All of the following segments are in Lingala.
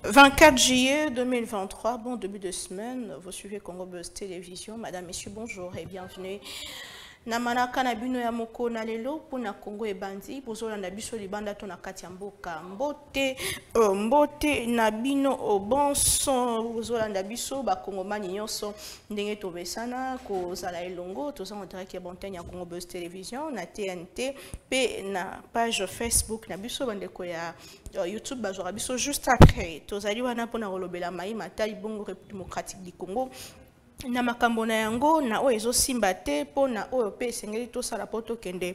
24 juillet 2023, bon début de semaine, vous suivez Congo Buzz Télévision. Madame, Messieurs, bonjour et bienvenue. Namanaka na bino ya moko na lelo pona Congo e bandi bozola na biso libanda to na kati ya mboka mbote na bino au bon son bozola na biso ba kongomani nyonso ndenge tobesana ko zala elongo to za direct ya bontagne ya Congo Buzz Télévision na TNT pe na page Facebook na biso bandeko ya YouTube bazora biso juste après tozali wana pona kolobela mai matali bongo République démocratique du Congo na makambo na yango na oyo ezosimba te mpo na oyo pe esengeli tosala po tokende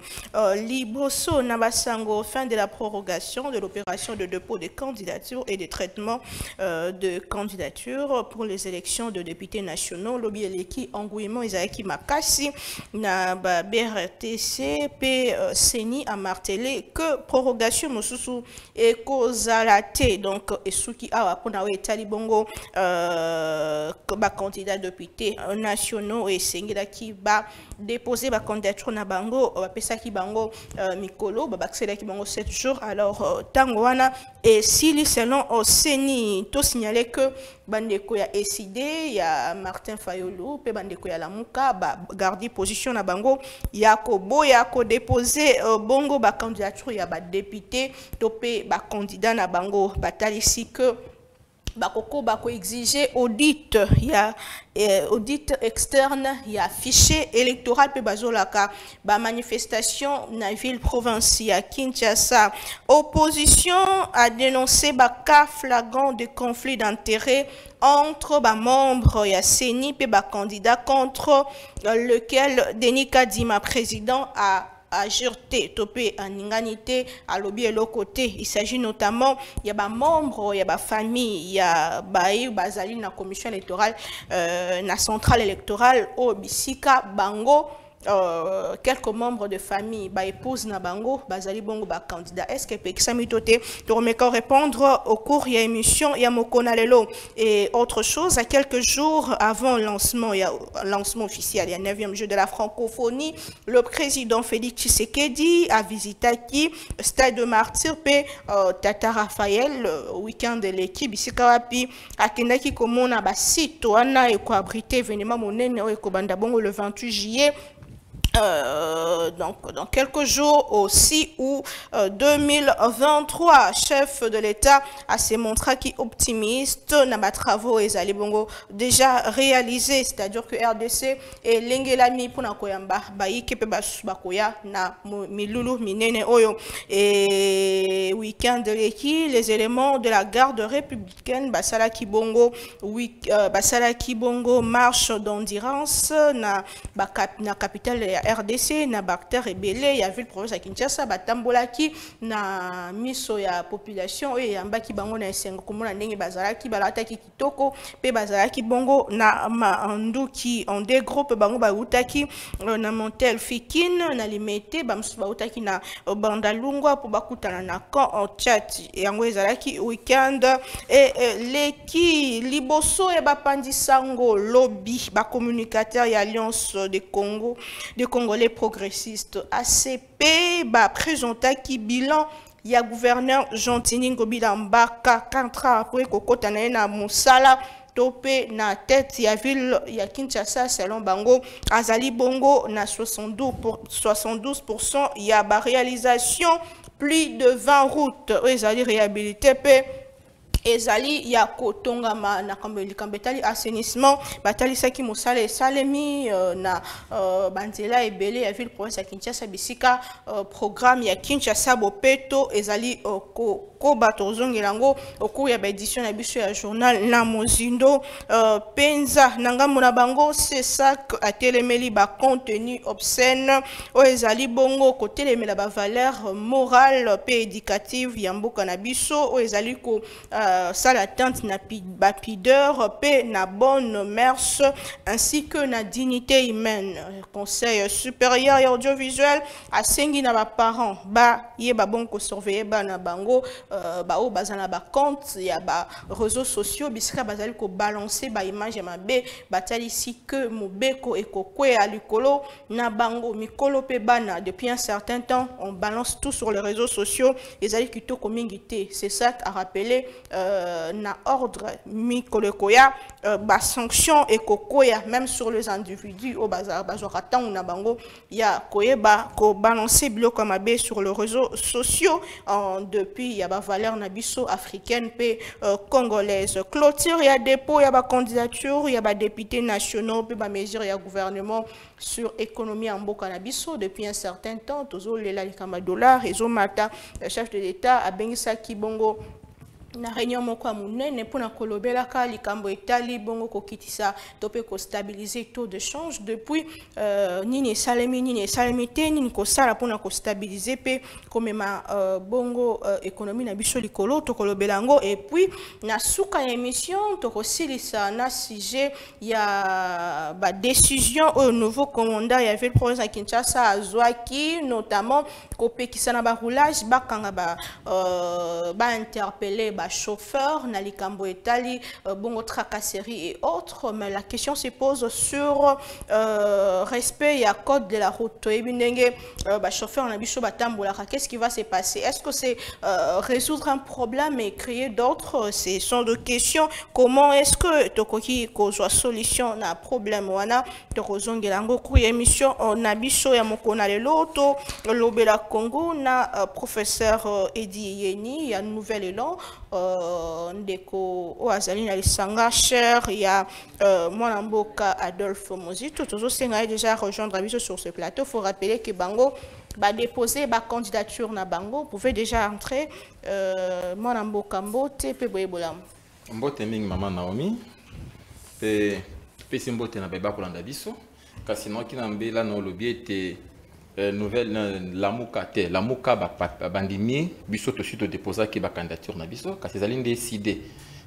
liboso na basango fin de la prorogation de l'opération de dépôt de candidature et de traitement de candidature pour les élections de députés nationaux lobi eleki engouement ezalaki makasi na ba BRTC pe Seni a martelé que prorogation mosusu ekozala te donc esuki awa mpona oyo etali bongo ba candidat député nationaux et sengela qui ba déposer ba candidature na bango ba pesa ki bango mikolo ba accéder ki bango 7 jours alors tango wana et si selon Seni to signaler que bandeko ya SID ya Martin Fayulu pe bandeko ya Lamuka ba garder position na bango ya ko boya ko déposer bongo ba candidature ya ba député to pe ba candidat na bango batalisi que bakoko bako exiger audit ya audit externe ya fichier électoral pe bazolaka ba manifestation na ville provinciale Kinshasa. Opposition a dénoncé ba cas flagrant de conflit d'intérêts entre ba membres ya Seni pe ba candidat contre lequel Denis Kadima président a agirté topé en inganité à lobby et l'autre côté. Il s'agit notamment il y a ba membres il y a ba famille il y a baï bazali na commission électorale na centrale électorale au bisika bango quelques membres de famille ba épouse na bango bazali bongo ba candidat est-ce que pekisami toté to remeka répondre au cours ya émission ya mokona lelo et autre chose à quelques jours avant lancement officiel il y a 9e jeu de la francophonie le président Félix Tshisekedi a visité qui stade de Martyr pe Tata Raphaël week-end de l'équipe bisika wapi akendaki komona ba site wana e ko abriter événement monene o ko banda bongo le 28 juillet. Donc, dans quelques jours aussi, où 2023, chef de l'État a se montré qui optimiste, n'a pas travaux et bongo déjà réalisé, c'est-à-dire que RDC et l'Engelami pour na koyamba, bayi kepe bakoya na milulu minene oyo et week-end de l'équipe, les éléments de la garde républicaine, basala kibongo, basala kibongo marche d'endurance na capitale RDC na Bakter rebelle ya ville province ya Kinshasa batambolaki na miso ya population et yambaki bango na esengo komona ndenge bazalaki balataki kitoko pe bazalaki bongo na manduki en deux groupes bango bautaki na Montel Fikine na Limete bamsu bautaki na Bandalungwa pour bakutana na camp en chat yango ezalaki weekend et leki liboso e bapandisango lobby ba communicateur ya Alliance de Congo de Congolais progressistes ACP ba présenta qui bilan ya gouverneur Jontini Ngobila Mbaka 4 ans après kokota na Mosala topé na tête ya ville ya Kinshasa selon bango azali bongo na 72% ya ba réalisation plus de 20 routes ezali réhabilité pe ezali ya kotongama na kambetali assainissement batalisaki mosala esalemi na banzela ebele ya ville province ya Kinshasa bisika programme ya Kinshasa bopeto ezali ko batozongelango au cours ya édition na biso ya journal na mozindo penza nangamo na bango c'est ça a telemeli ba contenu obscène o ezali bongo ko telemela ba valeur morale pe éducative ya mboka na biso o ezali ko sala attente na bapideur pe na bonne mœurs ainsi que na dignité humaine. Conseil supérieur et audiovisuel a sengi na ba parents ba yeba bon ko surveiller ba na bango bao bazana ba compte ya ba réseaux sociaux bisika bazali ko balancer ba image ya mabe batali si que mobeko ekokwe à likolo na bango mikolo pe bana depuis un certain temps on balance tout sur les réseaux sociaux ezali kitoko mingi te c'est ça à rappeler na ordre mikolo koya ba sanction ekokoya même sur les individus au bazar bazorata na bango ya koyeba ko balancer biloko mabe sur les réseaux sociaux depuis ya ba valeur na biso africaine pe congolaise clôture ya dépôt ya ba candidature ya ba députés nationaux pe ba mesure ya gouvernement sur économie en mboka na biso depuis un certain temps tozo lela likamba dollar ezo mata chef de l'état a bengisa ki bongo na réunion moko munene pona kolobela ka likambo etali bongo kokitisa topé ko stabiliser taux de change depuis nini salemi te nini ko sala pona ko stabiliser pe komema bongo économie na biso likolo to kolobela ngo et puis na suka émission to ko silisa na sujet ya ba décision au nouveau commandant ya ville province à Kinshasa azwaki notamment ko pekisa na ba roulage bakanga ba interpeller chauffeur, nalikambo etali, bongo tracasserie et autres, mais la question se pose sur respect et code de la route. Chauffeur, qu'est-ce qui va se passer? Est-ce que c'est résoudre un problème et créer d'autres? Ce sont des questions. Comment est-ce que tokoki kozwa solution na problème wana tokozongelango ku émission na biso ya mokona lelo to lobela Congo na professeur Edi Yeni ya nouvel élan ndeko oazali na lisanga cher ya mwana mboka Adolphe Mozito tozo senga déjà rejoindre biso sur ce plateau. Faut rappeler que bango ba déposer ba candidature na bango pouvait déjà entrer mwana mboka mbote pe boyebola mbote mingi mama Naomi pe simbote na beba kolanda biso kasi no kina mbela no lobby était nouvelle la muka bandimi biso to suite déposer ki ba candidature na biso kasi zali décider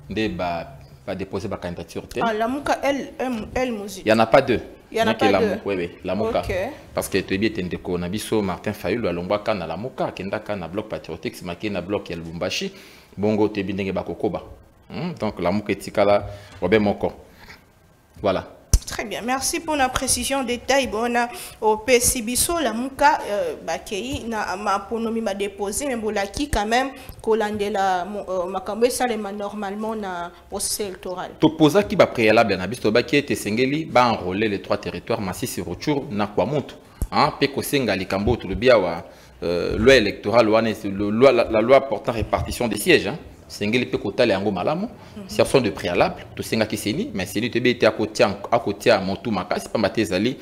de ba déposer ba candidature te. Ah la muka elle musique. Il y en a pas deux. Il y en a pas deux. Oui, la muka. Okay. Parce que tu bien tendeko na biso Martin Fayulu alongwa na la muka kendaka na bloc patriotique simaki na bloc ya Lubumbashi bongo te bindenge ba kokoba. Donc la muka etikala Robert Moko. Voilà. Très bien, merci pour la précision détail. Bon, au PCBISO, la Mouka, Bakei, na ma ponomi m'a déposé, mais bon, qui quand même, Kolandela, Makambe, ça normalement na procès électoral. Toposa qui va préalable, na bisto Baki et Sengeli, va enrôler les trois territoires, Masisi Rochur, na Kwamonto. Hein, Peko Senga, Likambo, Tulubiawa, loi électorale, la loi portant répartition des sièges. Hein. Sengeli pe kotale yango malamu sertion de préalable to senga kiseni mais seni te bete akotia motu makasi pa matezali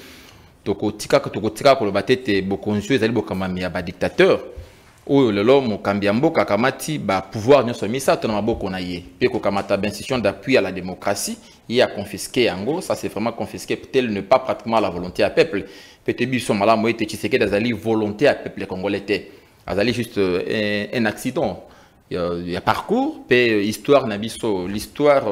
tokotika ko lobatete bokonzo ezali bokamami ya ba dictateur oyo lelo mokambi mboka kamati ba pouvoir nyonso misa to na maboko na ye pe ko kamata institution d'appui à la démocratie il a confisqué yango ça c'est vraiment confisqué tel ne pas pratiquement la volonté à peuple peut-être biso malamu ete Tshisekedi azali volonté à peuple congolais te azali juste un accident. Il y a parcours, puis histoire Nabiso, l'histoire,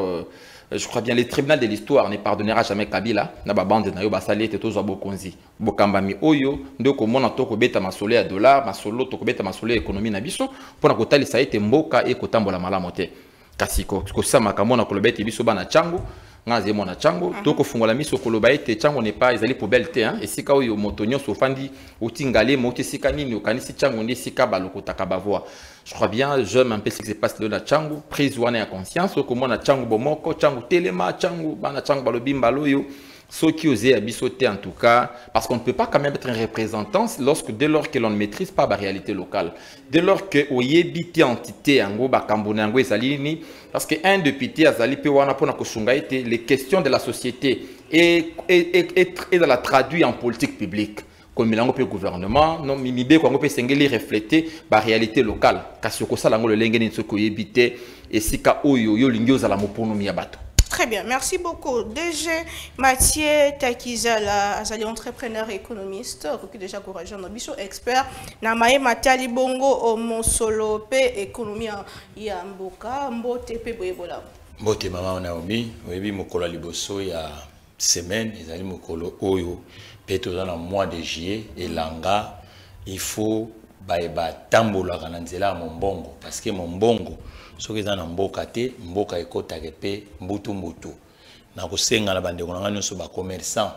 je crois bien, le tribunal de l'histoire ne pardonnera jamais Kabila, Naba bande na yo basali te tozo bokonzi, bokambami oyo, ndoko mona toko beta masole ya dollar, masolo toko beta masole économie Nabiso, pona kotali sa ete mboka e kotambola malamu te. Kasi ko sama kamona kolobete biso bana chango, ngaze mona chango, toko fungola miso koloba ete chango n'est pas ezali poubelle te hein, esika oyo motonyo sofandi utingale moti sika nini okanisi chango ndi sika balokota kabavoa. Je crois bien, j'aime un peu ce qui se passe dans la Tchangu, prise ou à conscience, comme on a Tchangu Bomoko, Tchangu Telema, Tchangu, Bana Tchangu Balobimbaloyo, ceux qui osaient abisoter en tout cas, parce qu'on ne peut pas quand même être un représentant dès lors que l'on ne maîtrise pas la réalité locale. Dès lors que Oyebiti entité en Goba Kambonango et Salini, parce qu'un député à Zali Pewana Pona Koshungaite, les questions de la société et de la traduire en politique publique. Comme il y a un gouvernement, non, mimibe quand on peut s'engager refléter la réalité locale. Parce que ça, le lengeni tsoko yebite et si ka oyo yo lingyo za la moponomi abato. Très bien, merci beaucoup. DG Mathieu Takizala, azali entrepreneur économiste, qui déjà courageux dans biso expert. Namae Matali Bongo o Monsolo pe économie ya mboka mbote pe boyebola. Mbote mama Naomi, oyebi mokolo liboso ya semaine, ezali mokolo oyo. Peut-être dans le mois de juillet, et l'anga, il faut ba tambola kana nzela mombongo parce que mombongo soki eza na mboka te mboka ekotaka pe mbutu mbutu na kosenga na bandeko na ngano so ba commerçant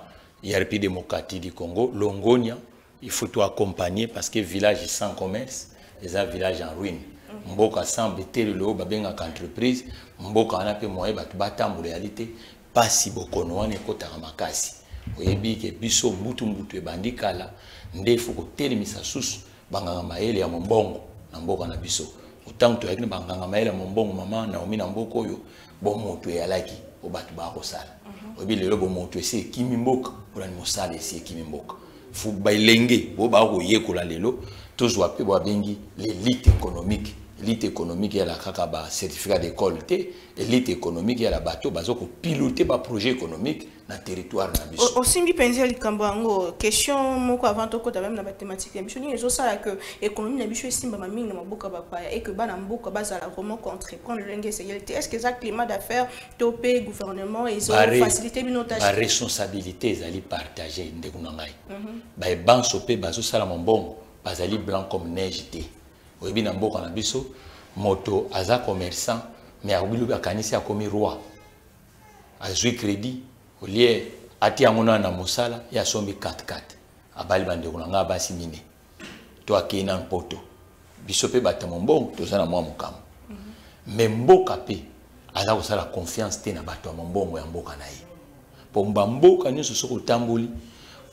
ya République démocratique du Congo Longonia il faut tout accompagner parce que village sans commerce les un village en ruine mboka sans beteli lo ba benga entreprise mboka ana pe moye ba batambola réalité pas si bokono wana ekotaka makasi oyebi ke biso mbutu mbutu ebandikala ndefu kotelemisa susu banganga maele ya mombongo na mboka na biso autant to yakini banganga maele ya mombongo mama na omi na mboko oyo bo moto yalaki obatu ba ko sala oyebi lelo bo moto esi kimi mboka pour ni mosala esi kimi mboka fu bailenge bo ba ko yekola lelo tozwa pe bo bengi l'élite économique. L'élite économique y a la kaka certificat d'école té élite économique y a la bateau bazo ko piloter ba projet économique na territoire na biso aussi mi penzi likambo yango question moko avant to ko même na mathématique biso ni ezo sala que économie na biso esimba mamingi na maboka bapaya et que bana mboka bazala vraiment comprendre l'engagement sécurité est-ce que ça climat d'affaires topé gouvernement ezo faciliter binotage la responsabilité ezali partager ndeko na ngai ba banso pe bazo sala mbongo bazali blanc comme neige té oyebi na mboka na biso moto aza commerçant mais akobilobi akanisi akomi roi azwi crédit olie ati yango na mosala ya sombi 4-4 abali bandeko na nga basi mine to akei na mpoto biso pe bato mbongo toza na mwa mokamo mais mboka pe aza kosala confiance te na bato ya mbongo ya mboka na ye po mboka nyonso soki otamboli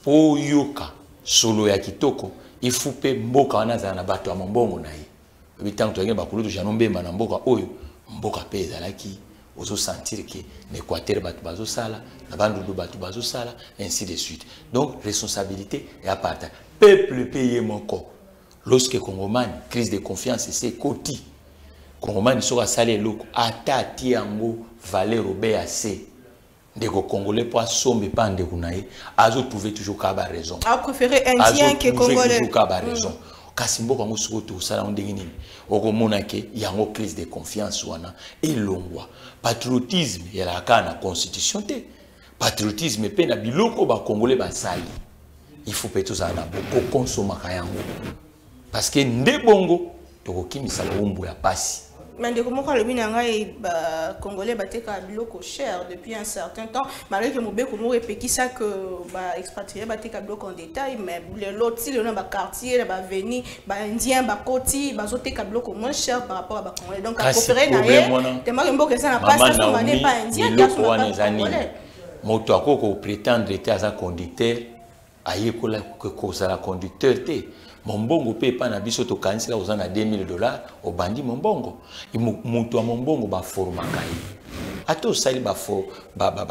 po yoka solo ya kitoko il faut pe mboka wana za na bato ya mbongo na ye bitango to ngeba kulutu janombe na mboka oyo mboka pe ezalaki ozo sentir que l'Équateur bato bazo sala na bandu bato bazo sala ainsi de suite donc responsabilité et à partage peuple payé moko lorsque congomani crise de confiance c'est koti congomani soka salé loko ata tiango valeur obéac ndeko congolais pour sombe pas ndeko naye azo trouver toujours ka ba raison a préféré indien que congolais toujours ka ba raison kasi mboka ngo soko to sala ndenge nini okomona ke yango crise de confiance wana elongwa patriotisme ya la kana constitution te patriotisme pe na biloko ba congolais ba sali il faut pe tous ana boko consommer yango parce que ndebongo to kokimisa bombo ya pasi. Mais de comment le binangai congolais bateka biloko cher depuis un certain temps malgré que mobe comme répéter ça que ba expatrié bateka biloko en détail mais les lotis le ba quartier ba veni ba indien ba koti ba zoteka biloko moins cher par rapport à ba congolais donc à préférer na tellement mboka ça na pas ça on n'est pas indien car on pas moto akoko prétendre être un conducteur ayekola ko sala conducteur te Mombongo pe pa na biso to kanisi la ozana $2000 au bandi mombongo mutu wa mombongo ba formaka yi ato sali ba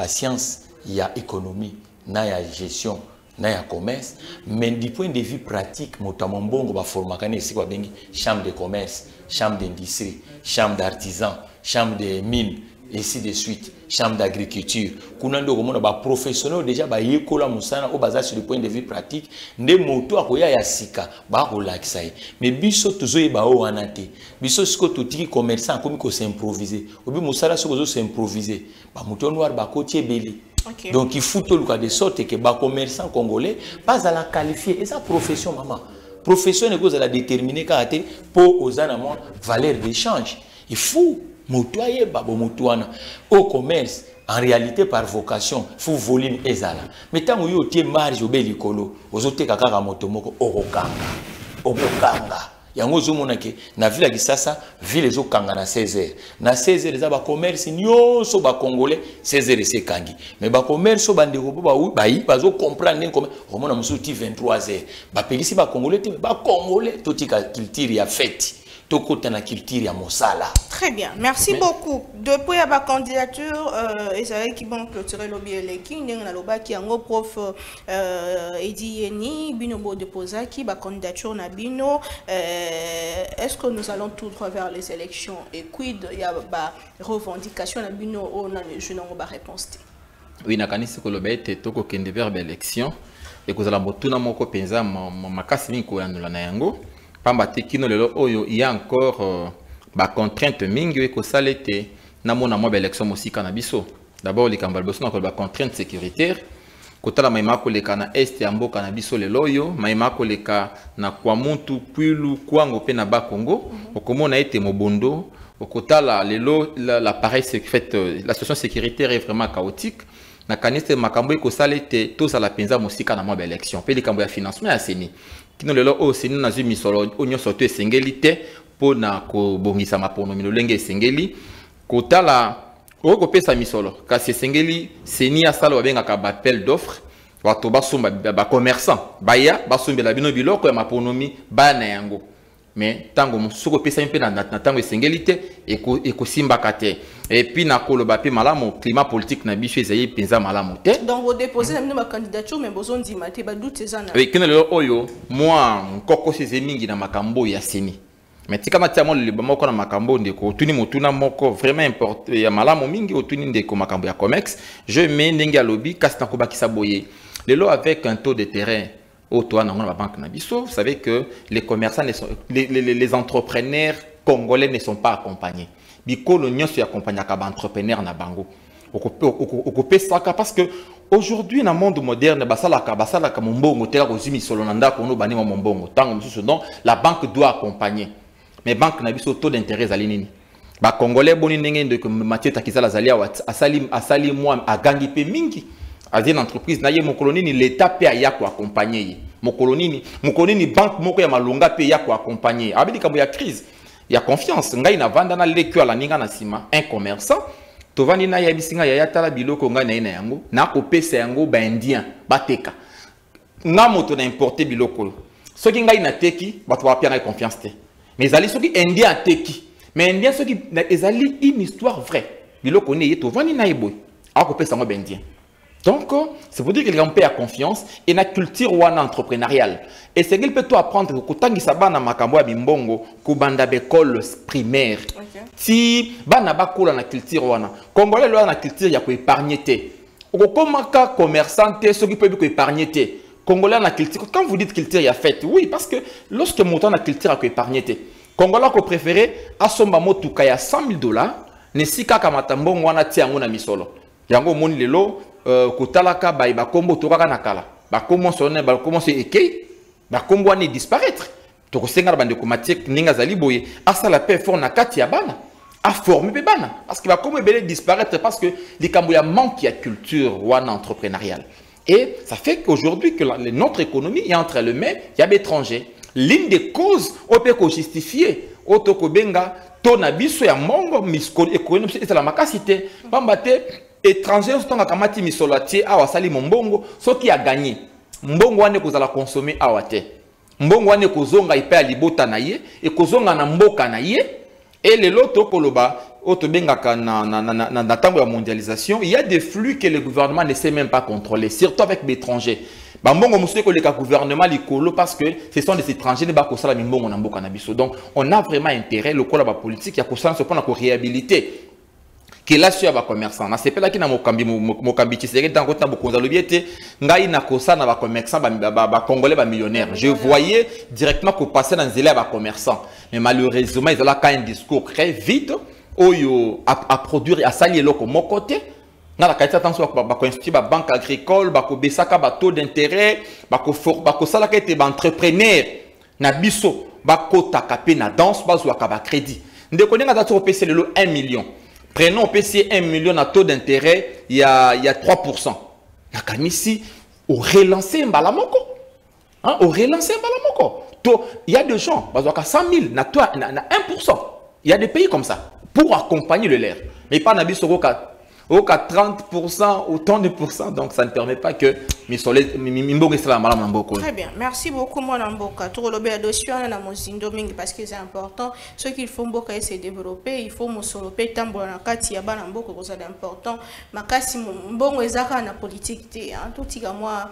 science ya économie na ya gestion na ya commerce mais du point de vue pratique mutu wa mombongo ba formaka ne sikwa bengi chambre de commerce chambre d'industrie chambre d'artisan chambre de mines ainsi de suite chambre d'agriculture kuna ndo komona ba professionnel déjà ba yekola musana o baza sur le point de vue pratique nde moto akoya ya sika ba ko lakisa mais biso tozoye ba o wana te biso siko totiki commerçant komi ko s'improviser obi musala soko zo s'improviser ba moto noir ba kotie belé. Okay. Donc il faut tout le cas de sorte que ba commerçant congolais pas à la qualifier et sa profession maman profession ne cause à la déterminer caractère pour aux anamon valeur d'échange il faut motoye babo motoana au commerce en réalité par vocation faut volume ezala mais tant que yotie marge obelikolo ozote kaka moto moko okokanga yango zomona ke na ville ki sasa ville ezokanga na 16h na 16h za ba commerce nyonso ba congolais 16h c'est kangi mais ba commerce bandeko ba yi bazo comprendre comme omona musuti 23h ba pelisi ba congolais te ba congolais totika culture ya fête. Très bien, merci beaucoup. Depuis la candidature, Israël qui va clôturer le biais qui a un prof Edi Yeni, Binobo de Pozaki, la candidature na Bino. Est-ce que nous allons tout droit vers les élections et quid il y a des revendications na Bino ou je n'ai pas réponse. Oui, nakanisi kolobete toko kende vers l'élection et que nous allons tuna moko penza makasi minko yanula na yango. Il y a encore des contraintes mingi et que ça l'était na mona mo élection aussi cannabis. D'abord les cambalboso na ko ba contrainte sécuritaire kotala maima koleka na est ya mboka na biso lelo yo maima koleka na Kwamuntu Kwilu Kwango pe na Bakongo okomona ete mobondo okotala lelo l'appareil fait la situation sécuritaire est vraiment chaotique na kaniste makambo ekosala ete tozala penza mosika na mwa élection pe likambo ya financement ya seni kino lelo o seni na zwi misolo onyo soto esengeli te pona ko bongisa mapono milolenge esengeli kotala oko pesa misolo kasi esengeli seni asala babengaka ba appel d'offre wato basomba ba commerçant baya basombela bino biloko ya maponomi bana yango mais tango musoko pesa mpe na tango esengeli te ekosimbaka te et puis na koloba pe malamu climat politique na biso ezayi penza malamu te donc vous déposez la ma candidature mais besoin d'imate ba doute ezana oui kene lelo oyo moi nkoko seze mingi na makambo ya seni mais tika na tiamo le bamoko na makambo ndeko tuni motuna moko vraiment important ya malamu mingi otuni ndeko makambo ya Comex je mets ndenge ya lobby kasi na kobakisa boye lelo avec un taux de terrain au toit dans la banque Nabiso, vous savez que les commerçants, les entrepreneurs congolais ne sont pas accompagnés. Biko le nyon se accompagne à entrepreneurs na bango. Occupé ça parce que aujourd'hui dans le monde moderne, basala ka mombongo tela ko zimi solonanda ko no bani mombongo. Tant que donc la banque doit accompagner. Mais banque Nabiso taux d'intérêt za linini. Ba congolais boni ndenge de Mathieu Takizala zalia asali moi a gangi pe mingi. As une entreprise na ye mokolonini l'état pe ya ko accompagner mokolonini banque moko ya malonga pe ya ko accompagner abidi kambo ya crise ya confiance ngai na vanda na lekyo ala ninga na sima un commerçant tovani na ya bisinga ya tala biloko ngai na yango na ko pesa yango ba indien bateka nga moto na importer biloko soki ngai na teki bato ba pia na confiance te mais ali soki indien teki mais indien soki ezali une histoire vraie biloko ne ye tovani na yeboy a ko pesa ngo ba indien. Donc, c'est pour dire qu'il y a un peu de confiance et la culture entrepreneuriale. Et c'est qu'il peut tout apprendre que quand il s'abonne à Makambo à Bimbongo, kubanda école primaire. Si bana bakula na culture wana, Congolais là na culture ya ko épargner té. Comment ka commerçant té ceux qui peuvent ko épargner té. Congolais na culture. Quand vous dites culture ya fête, oui parce que lorsque montant na culture a ko épargner té. Congolais ko préféré asomba motuka ya $100,000 ne sika kamata-mbongo wana ti yango na misolo. Yango moni lelo kotalaka ba kombo tokaka na kala ba kombo sonne ba kombo se ekei ba kombo ani disparaître to ko senga bande ko matique ninga zali boye asala pe fort na kati ya bana a former pe bana parce que ba kombo belé disparaître parce que les kambo ya manque ya culture wana entrepreneuriale et ça fait qu'aujourd'hui que notre économie est entre les mains il y a d'étrangers l'une des causes on peut justifier otoko benga to na biso ya mongo misko économie c'est la makasité pambate étrangers sont en kamati misolatie awa sali mbongo soki a gagné mbongo wane kozala consommer awa te mbongo wane kozonga ipa libota na ye et kozonga na mboka na ye et le loto koloba otobengaka na tango ya mondialisation il y a des flux que le gouvernement ne sait même pas contrôler surtout avec des étrangers bambongo musuko ko le gouvernement likolo parce que ce sont des étrangers ne ba ko sala mbongo na mboka na biso donc on a vraiment intérêt le kola ba politique ya ko sala pour ko réhabiliter qui là sur ba commerçant na sepela ki na mokambi tshisekedi dans kota bokonza lobiete ngai na kosa na ba commerçant ba congolais ba millionnaires je voyais directement ko passer dans zela ba commerçant mais malheureusement ils ont là un discours très vite oyo à produire à sali eloko mon côté na la qualité attention ba constituer ba banque agricole ba ko besaka ba taux d'intérêt ba ko sala ka ete ba entrepreneur na biso ba ko takape na danse ba zwa ka ba crédit ndeko ninga za to pesa lelo 1 million. Prenons au PC 1 million à taux d'intérêt, il y a 3%. La Kamisi, au relancer un balamoko. Hein, au relancer un balamoko. Il y a des gens, par exemple, 100 000, na 1%. Il y a des pays comme ça, pour accompagner le l'air. Mais pas na biso au 30% ou tant de pourcents, donc ça ne permet pas que très bien, merci beaucoup mon Mboka. Tout le bien dossier na mozindo mingi parce que c'est important. Ce qu'il faut Mboka se développer, il faut mosoloper tambo na kati ya bana Mboka ko c'est important. Makasi mbongo ezaka na politique te, hein, tout tika moi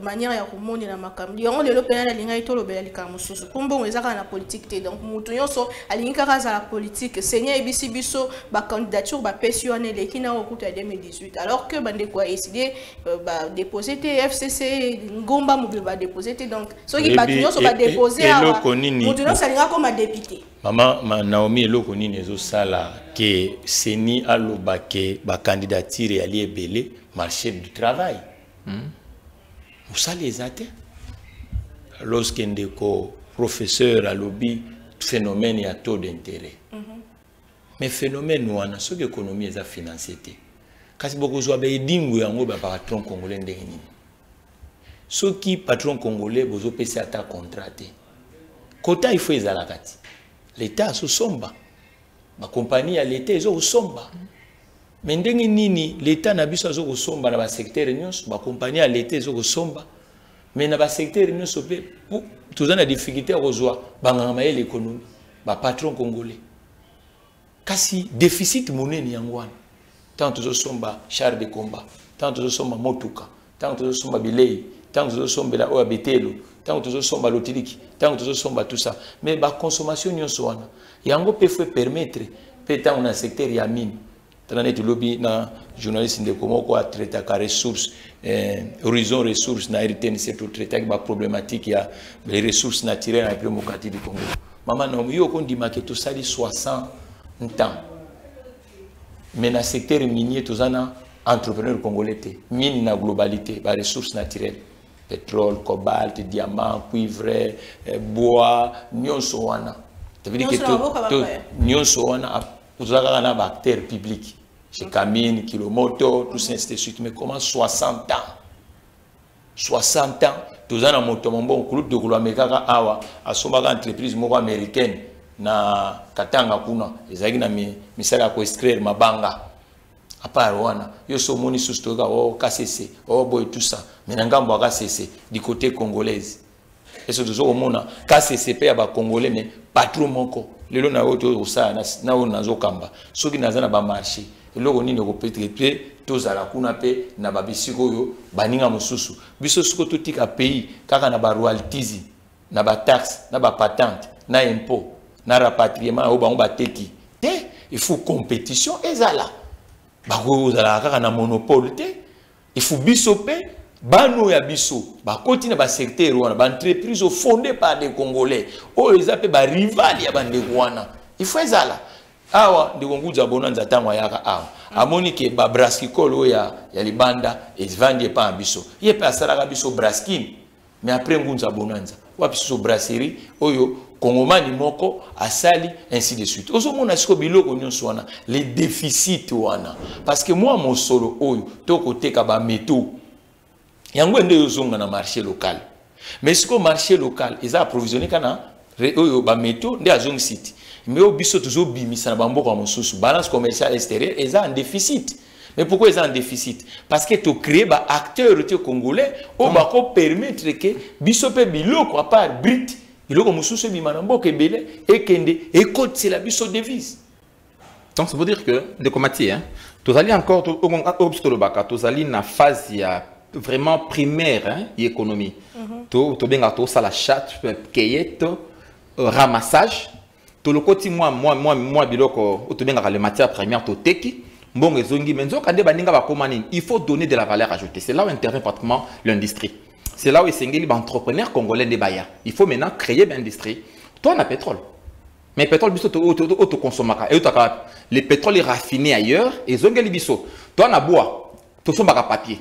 manière ya komoni na makambi on lelo pena na linga itolo bela likamu susu kumbongo ezaka na politique te donc mutu nyonso alinga kaza la politique senya ebisi biso ba candidature ba pesi wana lekina okuta 2018 alors que bande kwa décider ba déposer FCC ngomba mobile ba déposer donc soki ba nyonso ba déposer mutu nyonso alinga comme député Maman Naomi eloko nini ezo sala ke seni aloba ke ba candidature ali ebele marché du travail. Ça les a été. Lorsqu'un professeur a lobby phénomène à taux d'intérêt. Mais phénomène nous on a ce que l'économie est financée. Quand beaucoup de dingue en gros patron congolais ndengini. Ceux qui patron congolais bozo pesa ta contraté. Kota il faut ezalakati. L'État se somba. Ma compagnie à l'État ils ont somba. Mais ndenge nini l'État na biso zo somba na ba secteur nyonso ba compagnie à l'État ils ont somba. Mais na ba secteur nyonso pe tous en a difficulté à rejoindre bangama l'économie ba patron congolais. Kasi déficit monnaie ni yangwana. Tant que somba char de combat, tant que somba motuka, tant que somba bilei, tant que somba la oabetelo, tant que somba lotiliki, tant que somba tout ça. Mais la consommation n'y en a. Yango peut permettre, peut-être dans un secteur ya mine. Dans le lobby, na journaliste de comment quoi traiter la ressources, horizon ressources, na RTN c'est tout traiter la problématique ya les ressources naturelles dans le démocratique du Congo. Maman non, yo qu'on dit que tout ça dit 60 ans. Mais dans le secteur minier, tous les entrepreneurs congolais, mine na globalité, les ressources naturelles, pétrole, cobalt, diamant, cuivre, bois, nyon soana. Ça veut dire que nyon soana, vous avez un acteur public, chez Camine, Kilomoto, tout ça, ainsi de suite. Mais comment 60 ans? 60 ans, tous les moto, mon bon, club de Goulamekaka, awa, à son entreprise américaine. Na katanga kuna ezaki na misala ko extraire mabanga apart wana yo so moni sustoka o KCC o boy tout ça mais na ngambo ya KCC du côté congolaise et ce toujours mona KCC pe ba congolais mais patron moko lelo na oto osa na ona zokamba soki nazana ba marché eloko nini ko peut-être tozala kuna pe na ba bisiko yo baninga mususu biso siko totika pays kaka na ba royalties na ba taxe na ba patente na impôt na rapatriement au bango bateki te il faut compétition ezala bako zala kaka na monopole te il faut biso pe bano ya biso ba continue ba secteur wana ba entreprise fondée par des congolais o ezape ba rival ya bande wana il faut ezala awa de konguza bonanza tangwa yaka awa amoni ke ba braskicole ya libanda ezvandi pa biso ye pe asala biso braskin mais après ngunza bonanza wa biso brasserie oyo Kongomani moko asali ainsi de suite. Ozo mona siko biloko nyonso wana les déficits wana parce que moi mon solo oyo to côté ka ba métaux yango nde yozonga na marché local. Mais siko marché local ils a approvisionné kana oyo ba métaux nde azong site. Mais au biso toujours bimisa na bamboka mosusu balance commerciale extérieure ils a un déficit. Mais pourquoi ils ont un déficit? Parce que tu crées des acteurs congolais qui vont permettre que biso pe biloko à part Brit biloko mususu bimanambo ke belé et kende et code c'est la biso devise. Donc ça veut dire que de comati hein tu allais encore au baka tu allais na phase ya vraiment primaire hein économie. Tu benga to ça la chatte cueillette ramassage to le côté moi biloko tu benga les matières premières to teki bon ezongi menzo kande baninga ba komani il faut donner de la valeur ajoutée. C'est là où intervient pratiquement l'industrie. C'est là où les entrepreneurs congolais de Baya. Il faut maintenant créer une industrie. Toi, on a pétrole. Mais le pétrole, tu consommes. Le pétrole est raffiné ailleurs. Et zongeli biso. Toi, on a bois. Tu sommes papier.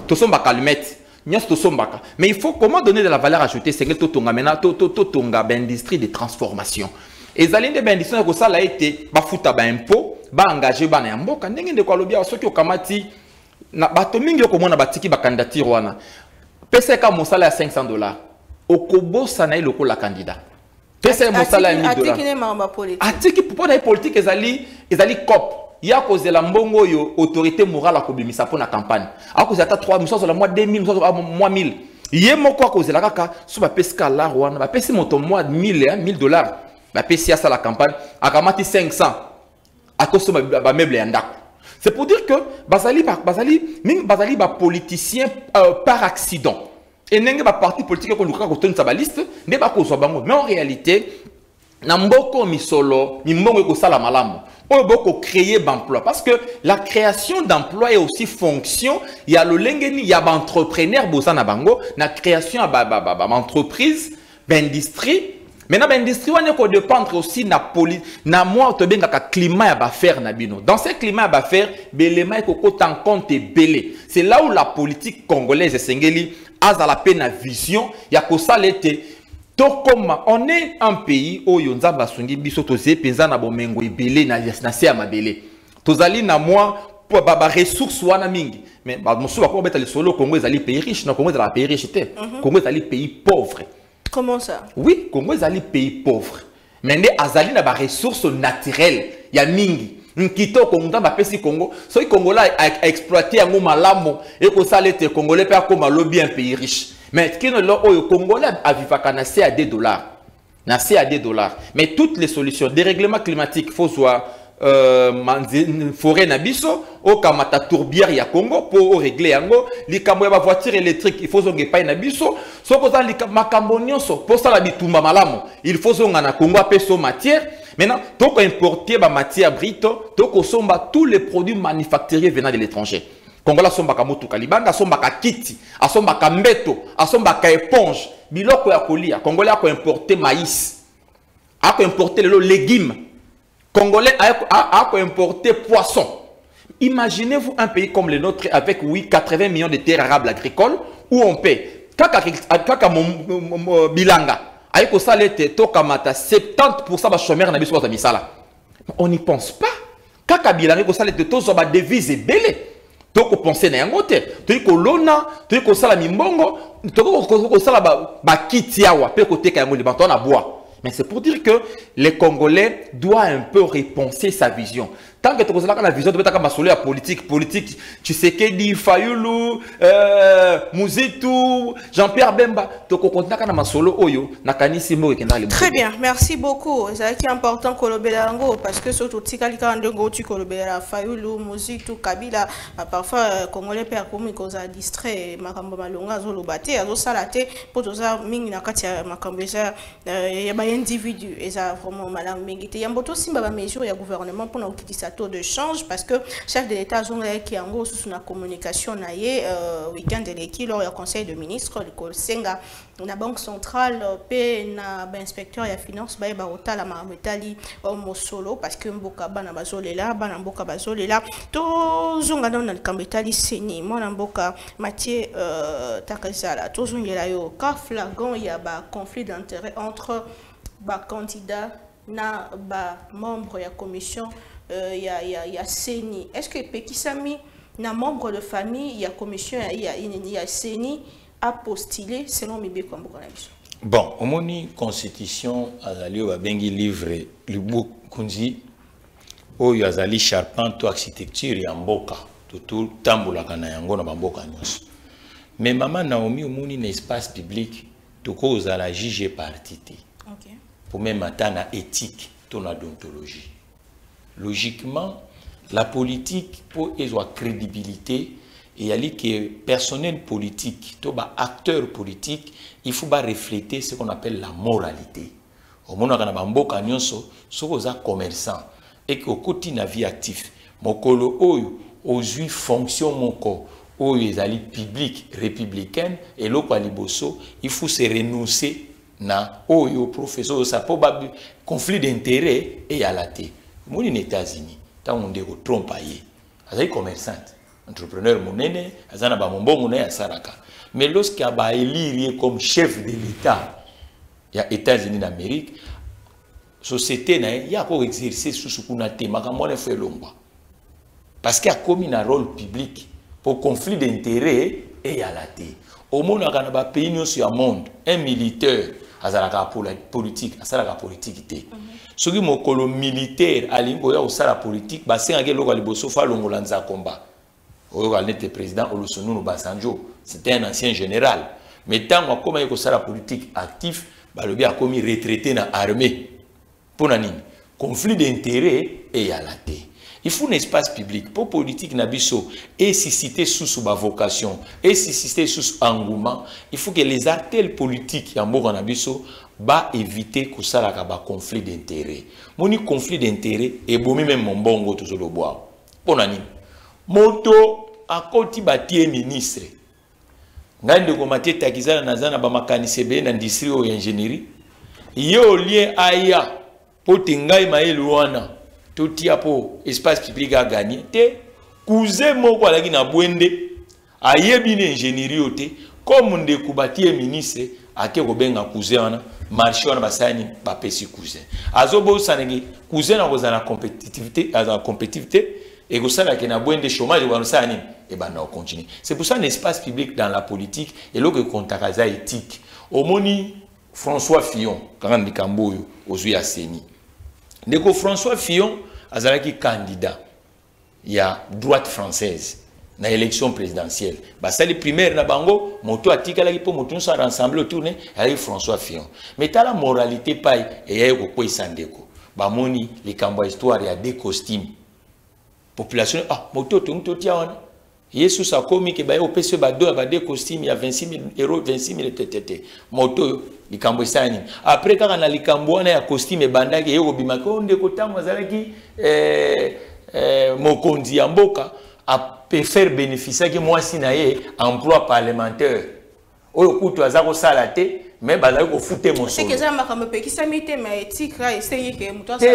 Tu sommes allumette. Mais il faut comment donner de la valeur ajoutée. C'est que tu as maintenant une industrie de transformation. Et les industries ça a été bafuta ba impôt, ba engagé ba na mboka ndenge de kolobia soki okamati na bato mingi okomona batiki ba candidature wana. PCK mon salaire à $500. Okobo sanaï loko la candidat. PCK mon salaire à $1000. Atiki pour la politique ezali cop. Il y a cause de la mbongo yo autorité morale à kobimisa pour la campagne. À cause de 3 000 la mois 2000 mois 1000. Yé moko à cause de la kaka sur ba PCK la rwanda ba PC moto mois $1000. Ba PC à la campagne à kamati 500. À cause de ba meuble yandako. C'est pour dire que Bazali politicien par accident. Et n'est pas parti politique qu'on a construit sa liste, n'est pas cause bango. Mais en réalité, n'amboko misolo, n'amboko ko sala malamu. On peut créer d'emploi parce que la création d'emploi est aussi fonction. Il y a le lengeni, il y a entrepreneur bosana bango, la création d'entreprise, d'industrie. Maintenant, l'industrie, on est dépendre aussi na moi, to benga ka climat ya baffaire na bino. Dans ce climat ya baffaire, l'élément est koko en compte belé. C'est là où la politique congolaise sengeli a la peine à vision, ya ko salete. Comme on est un pays où on a basungi biso toze penza na bomengo belé na se ya mabele. Tozali na moi pour ba ressources wana mingi. Mais ba musu ba ko beta le solo Congo ezali pays riche, non Congo ezali pays riche te. Congo ezali pays pauvre. Comment ça? Oui, Congo est un pays pauvre. Mais azali na ba ressources naturelles, ya mingi. Nkito Congo ba pesi Congo, so Congolais a exploité ngo malamo et ko salete Congolais pe ko malobi un pays riche. Mais kino lo oyo Congolais a vivaka na $2. Na $2. Mais toutes les solutions, dérèglement climatique, faut soit forêt na biso o kamata tourbière ya Congo pour régler yango likambo ya voiture électrique il faut zonge pa na biso so ko za makambo nyonso pour ça la bitumba malamo il faut zonga na Congo apeso matière maintenant to ko importer ba matière brute to ko somba tous les produits manufacturiers venant de l'étranger Congola somba ka motuka libanga somba ka kiti asomba ka mbeto asomba ka éponge biloko ya kolia Congolais ko importer maïs a ko importer les légumes Congolais a importé poisson. Imaginez-vous un pays comme le nôtre avec 80 millions de terres arables agricoles où on paie kaka bilanga. Aiko salete toka mata 70% ba chômeurs na biso ba misala. On n'y pense pas. Kaka bilanga ko salete tozo ba devise belé. Toko penser na yango te. Toko lona, toko sala mimbongo, toko sala ba kiti yawa pe ko teka yango libanto na bois. Mais c'est pour dire que les Congolais doivent un peu repenser sa vision. Tant que tu as la vision, tu as la politique, tu sais que dit Fayoulou, Mouzitou, Jean-Pierre Bemba, tu as la solo oyo, Très bien, merci beaucoup. C'est important que le parce que surtout si quelqu'un de go tu kolobela Fayoulou, Mouzitou, Kabila, parfois Congolais perd comme cause à distrait, makambo malonga zolo baté, azo salate pour tout ça mingi na katia makambo ça ya ba individu et ça vraiment malam mingi te yamboto simba ba mesure ya gouvernement pour na kitisa taux de change parce que chef de l'État qui en gros sous la communication naie week-end de l'équipe lors du conseil de ministres le Senga la banque centrale pe na inspecteur ya finance ba ota la mametali au solo parce que mboka bana bazolela bana mboka bazolela to zonga na kambetali seni mona mboka Mathieu Takazala to zongela yo ka flagrant ya ba conflit d'intérêt entre ba candidat na ba membre ya commission ya CENI. Est-ce que Pekisami, na membre de famille, il y a commission, il y a CENI, a postulé selon Mibé Kwambokanabisho? Bon, au moni constitution, azali wa bengi livre, le book kunzi, o yazali charpente architecture ya mboka, tout tambola kana yango na mboka nyonso. Mais maman Naomi, au moni na espace public, to ko za la juge partité. OK. Pour même atana éthique, ton odontologie. Logiquement, la politique, pour avoir crédibilité, il y a que personnel politique, tout acteur politique, il faut refléter ce qu'on appelle la moralité. Au moment où on a un commerçant et qu'au quotidien vie actif, mokolo oyo ozui fonction moko oyo ezali public républicaine et loko aliboso, il faut se renoncer na oyo professeur ça probable conflit d'intérêt et à la té. Aux États-Unis, tant on dit trompe aïe, azali commerçante, entrepreneur monene, azana ba mbongo na ya saraka. Mais lorsqu'il a ba élire comme chef de l'État, il y a États-Unis d'Amérique, société na ya ko exercer sous kuna te makamone fait longwa. Parce qu'il a commis un rôle public pour conflit d'intérêt et à la té. Au monde na ba pays no sur le monde, un militaire azalaka politique, azalaka politique té. Ce qui est militaire, à l'ingénieur au la politique, c'est un gars qui a longolanza combat. Le président Olusegun Obasanjo, c'était un ancien général. Mais tant qu'on a la politique active, il a commis retraité dans l'armée. Pour nani conflit d'intérêt et à la tête. Il faut un espace public pour politique nabiso et susciter sous ma vocation et susciter sous engouement. Il faut que les artères politiques en Boga nabiso ba éviter que ça la ba conflit d'intérêt. Moni conflit d'intérêt et bomi même mon bongo tout le bois. Ponani. Moto a koti batie ministre. Ngande ko matie takizana nazana ba makanise be na industrie ou ingénierie. yo lien aya po tengai maele wana totia po espace public a gagné te cousin moko alaki na bwende ayebi na ingénierie ote comme ndeko batie ministre ake ko benga cousin wana marché wana basani ba pesi cousin azobo sanengi cousin na kozana compétitivité et que ça là qui na bwende chômage wana sani et ben on continue. C'est pour ça un espace public dans la politique et là que contakaza éthique au moni François Fillon quand on dit Kamboyo aux Seni. Ndeko François Fillon azalaki candidat il y a droite française na élection présidentielle bah ça les primaires na bango moto atikala ki po moto nous rassembler autour avec François Fillon mais t'as la moralité paille et y a ko isandeko ba moni les kambo histoire il y a des costumes population moto to tia wana Yesu sa komi ke ba yo pese ba do ba des costumes il y a 26 000 euros 26 000 TTT moto likambo isani après quand on a likambo wana ya costume bandaki yo bimaka ndeko tango azalaki mokonzi ya mboka a faire bénéficier que moi si naie emploi parlementaire oyo kutu azako sala te mais bazali ko fouter mon c'est que ça m'a comme pe qui samite mais éthique là essayer que muto ça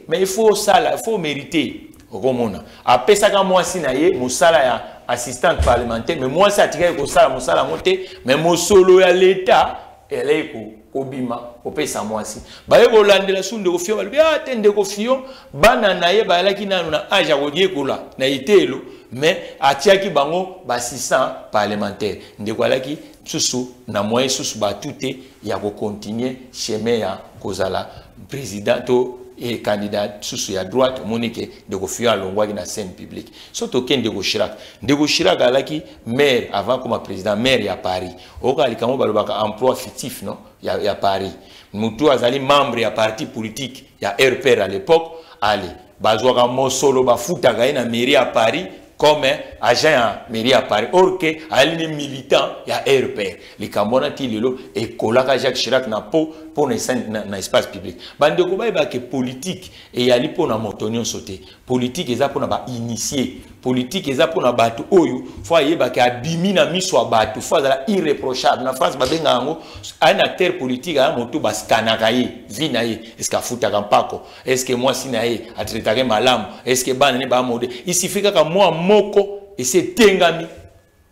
mais il faut sala il faut mériter okomona apesa ka moi si naie musala ya assistante parlementaire mais moi ça tika ko sala musala mote mais mo solo ya l'état elle ko obima opesa mwasi baye ko landela sunde ko fio balbi atende ko fio bana naye balaki nanu na aja ko diekola na itelo mais atiaki bango ba 600 parlementaires ndeko alaki susu na moyen susu ba tuté ya ko continuer chemin ya kozala président to et candidat susu ya droite monique de ko fio alongwa na scène publique surtout ken de ko Chirac alaki maire avant comme président maire ya Paris oka alikamo balobaka emploi fictif non ya Paris mutu azali membre ya parti politique ya RPR à l'époque allez bazwaka mosolo bafuta na mairie à Paris comme agent à mairie à Paris or que ali militant ya RPR likambona ti lelo et kolaka Jacques Chirac na po pour na espace public bande ko ba que politique et yali po na motonio sauté politique eza po na ba initier politique eza po na batu oyo faut yeba ke abimi na miso batu faut za irréprochable na France ba benga ngo un acteur politique a moto baskanaka ye vina ye est-ce que futa kampako est-ce que moi sinaye atretake malamu est-ce que bana ne ba mode il suffit ka moi moko et c'est tengami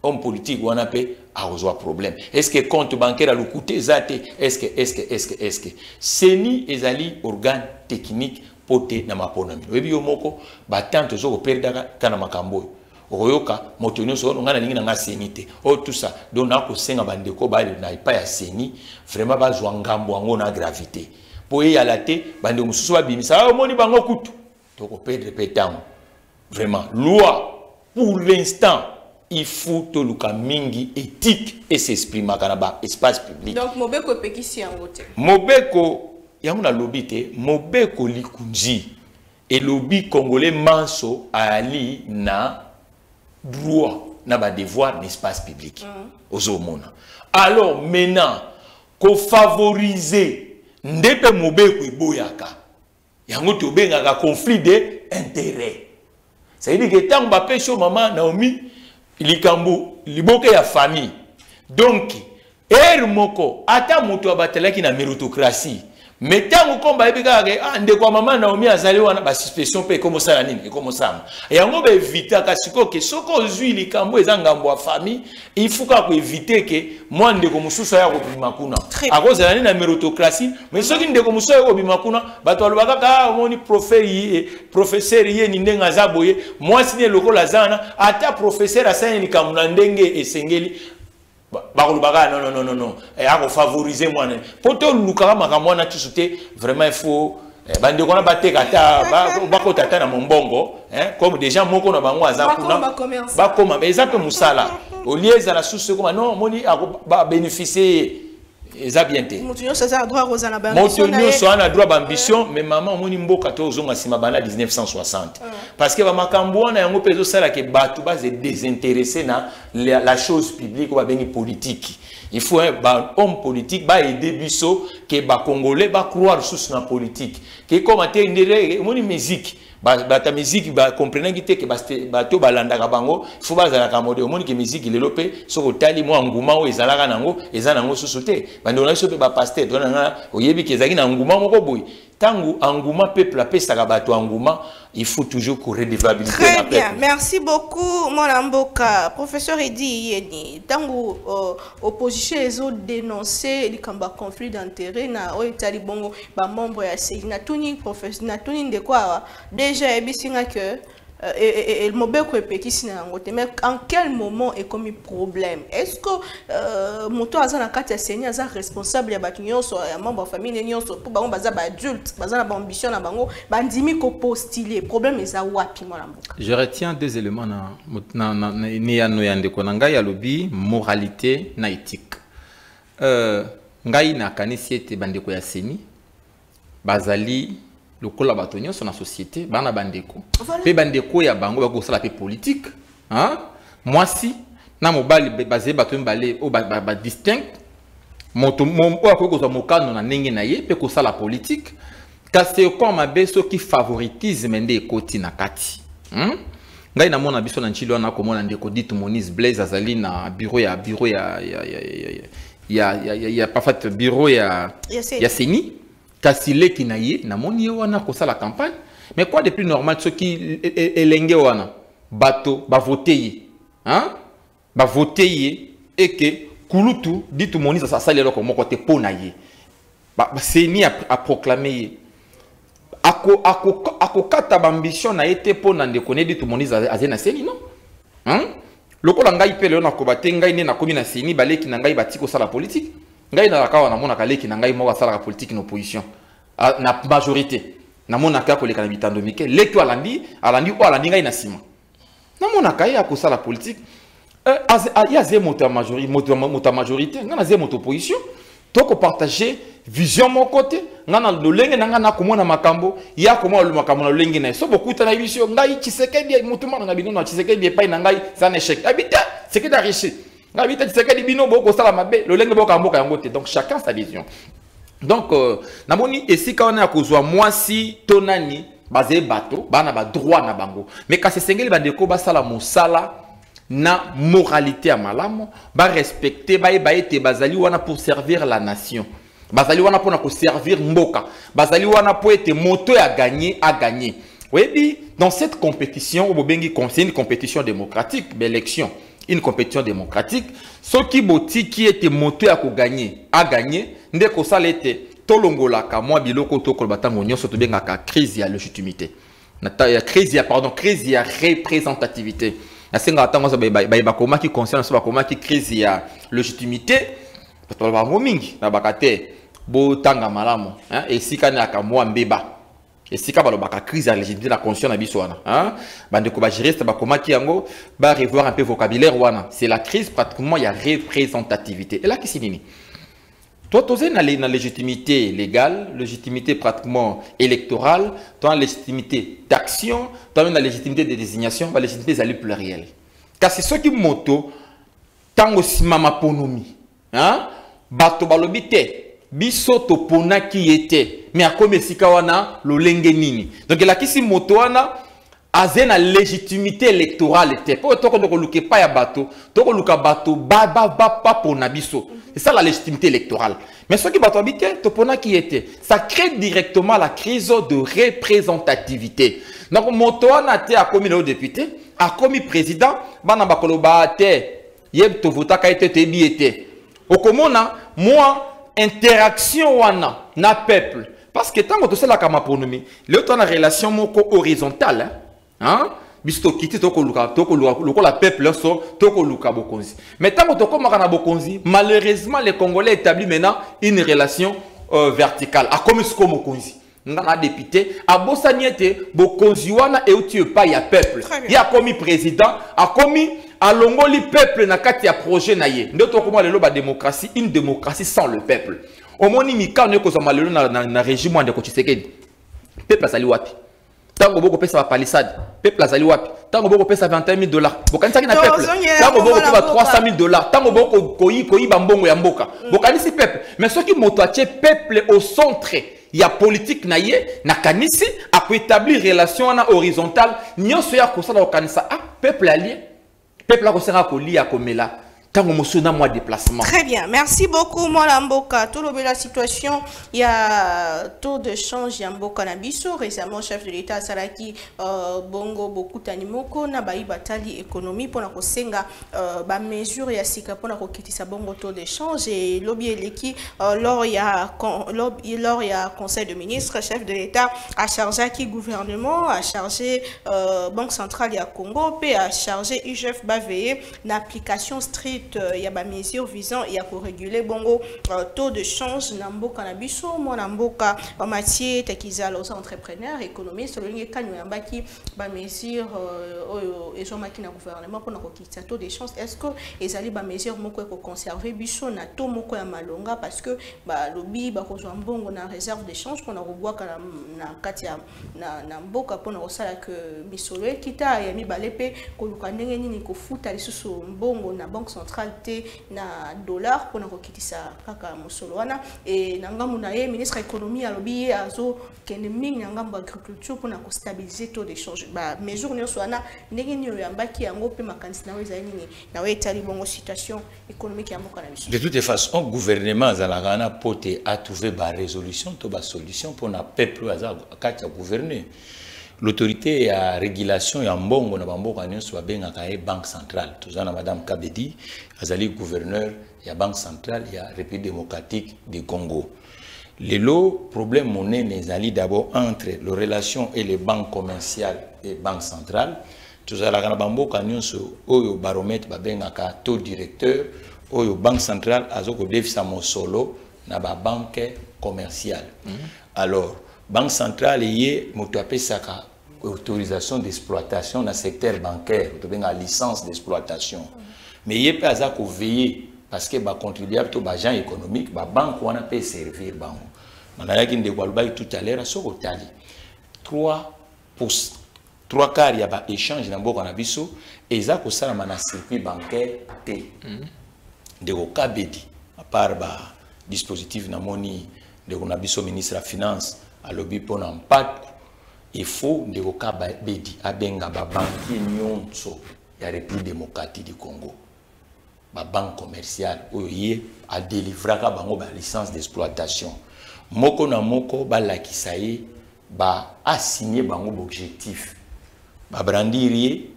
homme politique ou on appelle à resoudre problème est-ce que compte bancaire a le coûté zate est-ce que seni ezali organe technique poté na maponami webi yo moko batante zo ko perdaka kana makambo oyoka motonyo so ngana lingi na senité oh tout ça donc na ko senga bandeko ba na ipa ya seni vraiment ba zwa ngambo ngo na gravité po ya laté bande mususu ba bimisa moni bango kutu to ko perdre pétango vraiment loi pour l'instant il faut tout le mingi éthique et s'exprimer dans espace public. Donc mobeko pekisi yangote. Mobeko yamuna lobby te, mobeko likunji et lobby congolais manso ali na droit na ba devoir l'espace public. Ozomona. Alors maintenant ko favoriser ndepe mobeko eboyaka. Yango to benga conflit d'intérêt. Ça veut dire que tant ba pesho maman Naomi likambo liboke ya famille donc moko ata moto abatelaki na méritocratie mais tango komba ebika ke ndeko mama Naomi azali wana ba suspicion pe comme ça nini comme ça yango ba éviter ka siko ke soko zui likambo ezangambo ya famille il faut ka ko éviter ke moi ndeko mususu ya ko bimakuna akoza nini na méritocratie mais soki ndeko mususu ya ko bimakuna bato alobaka ka moni professeur ye ni ndenga zaboye moi sine lokola zana ata professeur asani likambo na ndenge esengeli non et à favoriser moi pour tout luka makamwana tisute vraiment il faut bande kona batekata bakotata na mombongo comme déjà moko na bango azakuna bakoma mais exactement musala au lieu za la source comme non moni ba bénéficier eza bien te motunyo ça droit rozana ba ambition motunyo so ana droit ba ambition mais maman moni mboka to zonga sima bana 1960 parce que ba makambo wana yango pezo sala ke batu ba se désintéresser na la chose publique ou bengi politique il faut un homme politique ba aider biso que ba congolais ba croire sous na politique que commenter ndere moni musique ta musique ba comprendre que bato balanda ka bango faut bazala ka mode omoni que musique lelo pe soko tali mo nguma o ezalaka nango ezana ngo susute bandeko na biso pe ba pasteur to na oyebi kezaki na nguma moko boy tangu engouement peuple apesaka bato engouement il faut toujours qu'on redevabilité très bien merci beaucoup mon amboka professeur Edi Yeni tangu opposition ezo dénoncer likamba conflit d'intérêt na oitali bongo ba membre ya CEI na tuni professeur na tuni ndeko awa déjà ebisinga que et le mobeko epekisi na ngote mais en quel moment est comme problème est-ce que moto azana kati ya CEI aza responsable ya bato nyonso ya membre ya famille nyonso pour bango baza ba adulte baza na ba ambition na bango bandimi ko postuler problème eza wapi mwana mboka. Je retiens deux éléments na no yande ko ngai ya lobi moralité na éthique ngai na kanisi ete bandeko ya CEI bazali lokola bato nyonso na société bana bandeko pe bandeko ya bango ba ko sala pe politique hein mwasi na mobali bazé bato mbale o ba distinct moto o akoko zo mokano na ndenge na ye pe ko sala politique kasi ko mabe so ki favoritisme nde ekoti na kati ngai na mona biso na nchilo na komona ndeko dit Monis Blaise azali na bureau ya parfait bureau ya CEI Kasile qui naie na moni wana ko la campagne mais quoi de plus normal ce qui elenge wana bato ba voter hein ba voter et que kulutu dit tout moni ça sale loko moko te pona ye ba CEI a proclamé ako kata ambition na été pona ndeko ne dit tout moni azena CEI non hein lokola ngai pe le na ko batenga ine na komi na CEI baleki na ngai batiko sala politique ngai na rakawa na mona kaleki na ngai mo basala politique en opposition na majorité na mona ka ko leka na bitando mike leki alandi ngai na sima na mona ka ya ko sala politique ya ze moto majorité ngana ze moto opposition to ko partager vision mon côté ngana lolenge na ngana ko mona makambo ya ko mona makambo na lolenge na so bokuta na vision ngai Tshisekedi moto mana na bino na Tshisekedi epai na ngai ça un échec habita c'est que d'enrichir ngabita Tshisekedi bino boko sala mabe lolenge boka mboka yango te donc chacun sa vision donc namoni esika wana kozwa mwasi tonani bazé bato bana ba droit na bango mais kasi sengeli bandeko basala mosala na moralité à malamo ba respecter ba ete bazali wana pour servir la nation bazali wana pour na ko servir mboka bazali wana pour ete moto a gagné oui dans cette compétition obobengi c'est une compétition démocratique l'élection une compétition démocratique ce qui boti qui était moto à gagner nde ko sala ete tolongola ka mwa biloko to ko batango nyonso to benga ka crise ya légitimité na crise ya représentativité na senga tango so ba koma ki conscience ba koma ki crise ya légitimité to ba mingi na bakate bo tanga malamu hein esika na ka mwa mbeba esika balobaka crise ya légitimité na conscience na biso wana hein bandeko ba juriste ba koma ki yango ba revoir un peu vocabulaire wana c'est la crise pratiquement ya représentativité et là qui signifie toi tu as la légitimité légale, légitimité pratiquement électorale, tu as la légitimité d'action, tu as la légitimité de désignation, la légitimité des alliés pluriels. Car c'est ce qui moto tango simama ponomi, hein? Bato balobite, biso to pona qui était, mais à comme sikawana lo lenge nini. Donc la kisi moto wana azen la légitimité électorale était. Pour to ko luke pa ya bato, to ko luka bato ba pona biso. C'est ça la légitimité électorale. Mais ce qui va t'habiter, qui était, ça crée directement la crise de représentativité. Donc, Motoana a commis le député, a commis président, Banabakoloba Yeb Tovota a été été. Au comona, moi, interaction wana na peuple. Parce que tant que tu sais la kamaponomi, l'autre a une relation horizontale. Hein? Bisto kiti toko luka la peuple so toko luka bokonzi mais tant que toko makana bokonzi malheureusement les Congolais établissent maintenant une relation verticale a comme ce comme bokonzi ngana député a bosaniete bokonzi wana et tu pas ya peuple ya commis président a commis a longoli peuple na kati ya projet na ye ndo toko lelo ba démocratie une démocratie sans le peuple au moni mikano ko za malelo na régime de Tshisekedi peuple sali wapi tango boko pesa ba palissade peuple azali wapi tango boko pesa $21,000 bokanisa na peuple tango boko pesa $300,000 tango boko koyi ba mbongo ya mboka bokanisi peuple mais ce qui moto atie peuple au centre ya politique na ye na kanisi a ko établir relation na horizontale nyonso ya kosala okanisa peuple allié peuple a ko sera ko lia ko mela tant que na moi déplacement. Très bien, merci beaucoup moi Mboka. Tout le la situation, il y a taux de change ya Mboka na biso. Récemment chef de l'État Salaki bongo beaucoup d'animoko na bayi batali économie pour na kosenga ba mesure ya sika pour na kokitisa bongo taux de change et lobby eleki lors ya conseil de ministres chef de l'État a chargé qui gouvernement a chargé Banque centrale ya Congo puis a chargé IGF ba veiller l'application stricte ya ba mesure visant à réguler bongo taux de change Namboka Nabiso, mon Namboka en matière takizalo aux entrepreneurs, économistes, le ligne kanyo yambaki ba mesure et son makina gouvernement pour nos taux de change. Est-ce que les ali ba mesure moko ko conserver biso na taux moko ya malonga parce que ba lobby ba ko bongo na réserve de change pour na roboa na katia na mboka pour na osala que misolo kita ya mi balepe ko lukandenge nini ko futa lisusu mbongo na banque centrale na dollar pour na kokitisa kaka musolo wana et nangamu na ye ministre économie alobi azo kenemi nangamu agriculture pour na ko stabiliser taux de change ba mesure nyonso wana ndenge nyo yambaki yango pe makanisi na weza nini na wetali bongo situation économique ya mboka na biso. De toute façon gouvernement zalagana pote a trouvé ba résolution to ba solution pour na peuple aza kati gouverner. L'autorité à régulation et en bongo na bamboka nyonso babengaka banque centrale. Tozana madame Kabedi azali gouverneur ya banque centrale ya République démocratique du Congo. Le lot problème monnaie les alliés d'abord entre les relations et les banques commerciales et banques centrales. Tozala kana bamboka nyonso oyo baromètre babengaka taux directeur oyo banque centrale azoko defisa mosolo na ba banque commerciale. Alors banque centrale est motapesaka autorisation d'exploitation dans le secteur bancaire, la licence d'exploitation. Mais il peut pas veiller parce que les contribuables aux agents économiques, la banque peut servir. Tout à l'heure, trois quarts il y a échange dans le biso et ça que ça na circuit bancaire T. De Kabedi à part dispositif na moni de biso ministre de la finance à lobby pour n'importe il faut de Kabedi à benga ba banquier nyonso ya République démocratique du Congo. Ba banque commerciale oye a délivrer ka bango ba licence d'exploitation. Moko na moko ba lakisaye ba assigner bango objectif. Ba brandirie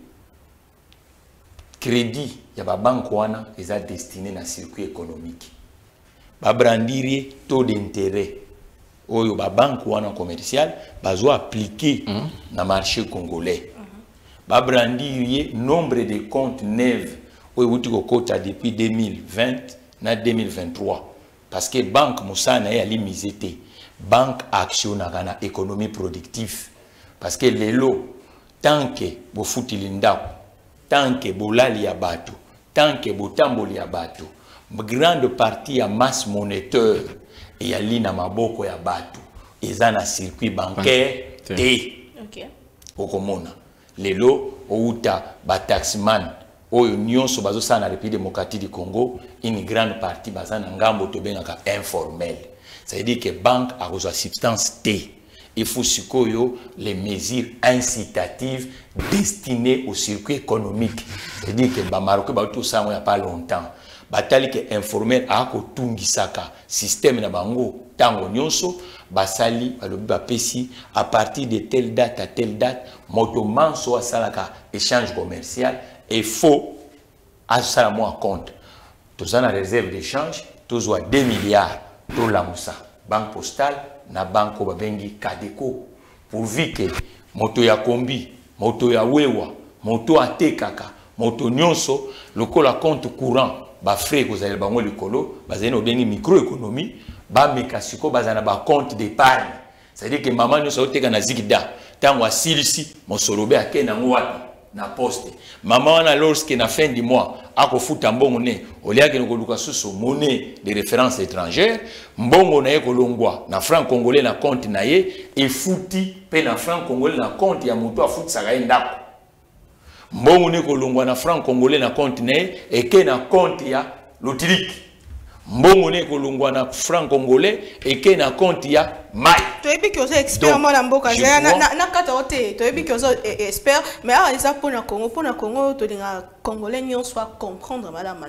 crédit ya ba banque wana eza destiné na circuit économique. Ba brandirie taux d'intérêt oyo ba banque wana commercial bazo appliquer na marché congolais. Ba brandirie nombre de comptes neufs oyo wuti ko kota depuis 2020 na 2023 parce que banque musana ya limité banque action na économie productive parce que lelo tant que bo futili ndako tant que bolali ya bato tant que botamboli ya bato grande partie ya masse monétaire et ya lina maboko ya bato eza na circuit bancaire te. OK. Okomona lelo outa ba taxman oyo nyonso bazo sa na République démocratique du Congo une grande partie bazana ngambo to bengaka informel. Ça veut dire que banque a reçu substance T. Il faut sikoyo les mesures incitatives destinées au circuit économique. C'est-à-dire que ba Maroc ba tout ça il y a pas longtemps. Batali que informel a ko tungisaka système na bango tango nyonso basali balobi bapesi à partir de telle date à telle date motoman so asalaka échange commercial et faut à ça moi compte tous en réserve d'échange tous 2 milliards to la musa banque postale na banque babengi Kadeko pourvu que moto ya kombi moto ya wewa moto atekaka moto nyonso lokola compte courant ba frais ko zali bango likolo bazali no bengi microéconomie ba mekasiko bazana ba compte d'épargne c'est-à-dire que maman nyonso oteka na zikida tango asilisi mosolobe akena ngwati na poste maman wana lorsque na fin du mois akofuta mbongo ne oliaki ngoluka susu monnaie de référence étrangère mbongo na ekolongwa na franc congolais na compte na ye et futi pe na franc congolais na compte ya muto afuti saka ndako mbongo ne kolongwa na franc congolais na compte na ye eke na compte ya lotiliki mbongo ne kolongwa na franc congolais eke na compte ya mai. Tu es que vous êtes expert moi mboka na kata ote tu es que vous êtes expert mais ah ça pour na Congo to linga congolais nyon soit comprendre madame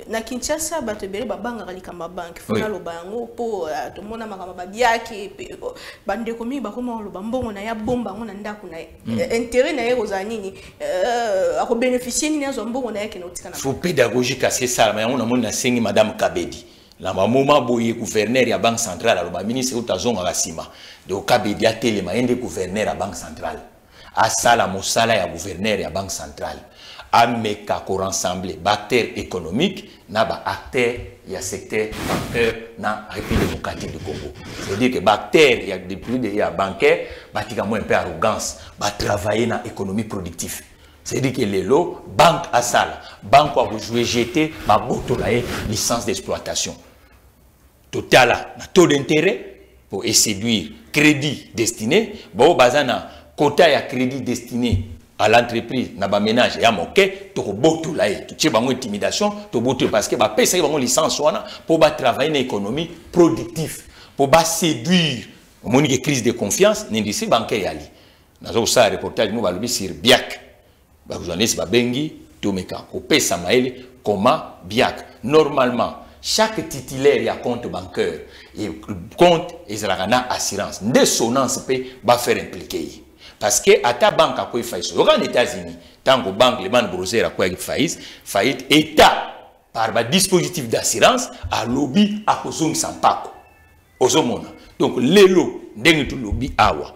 na Kinshasa ba te bele ba banga likamba banque fona lo bango po to mona makama ba biaki bande komi ba koma lo bambongo na ya bomba ngona ndako na intérêt na yego za nini ako bénéficier ni nazo mbongo na yake na utikana faut pédagogique c'est ça mais on a mona sengi madame Kabedi. La moment boye gouverneur ya banque centrale aloba ministre utazonga kasima de Kabedi atelema ende gouverneur ya banque centrale asala mosala ya gouverneur ya banque centrale ameka ko rassembler acteurs économiques na ba acteurs ya secteur bancaire na République démocratique du Congo. C'est-à-dire que acteurs ya depuis de ya bancaire batika mo un peu arrogance ba travailler na économie productive. C'est-à-dire que les lots, banque à salle, banque à jouer jeter, ma licence d'exploitation. Total, taux d'intérêt pour séduire, crédit destiné, bon, bazana, quota à crédit destiné à l'entreprise, na ba ménage, ya moqué, to boto là, tu sais, bango intimidation, to boto parce que ba payer bango licence pour ba travailler dans l'économie productive, pour ba séduire, mon crise de confiance, n'indice bancaire yali. Dans un reportage, nous va le sur Biak. Normalement, chaque titulaire y a compte bancaire et compte Israël assurance. Dessonance peut faire impliquer. Parce que à ta banque à quoi il faillite. Aux États-Unis, tant que banque les banques brosées à quoi il faillite, État par un dispositif d'assurance à lobby à cause de sans paco. Donc les lots d'un lobby awa.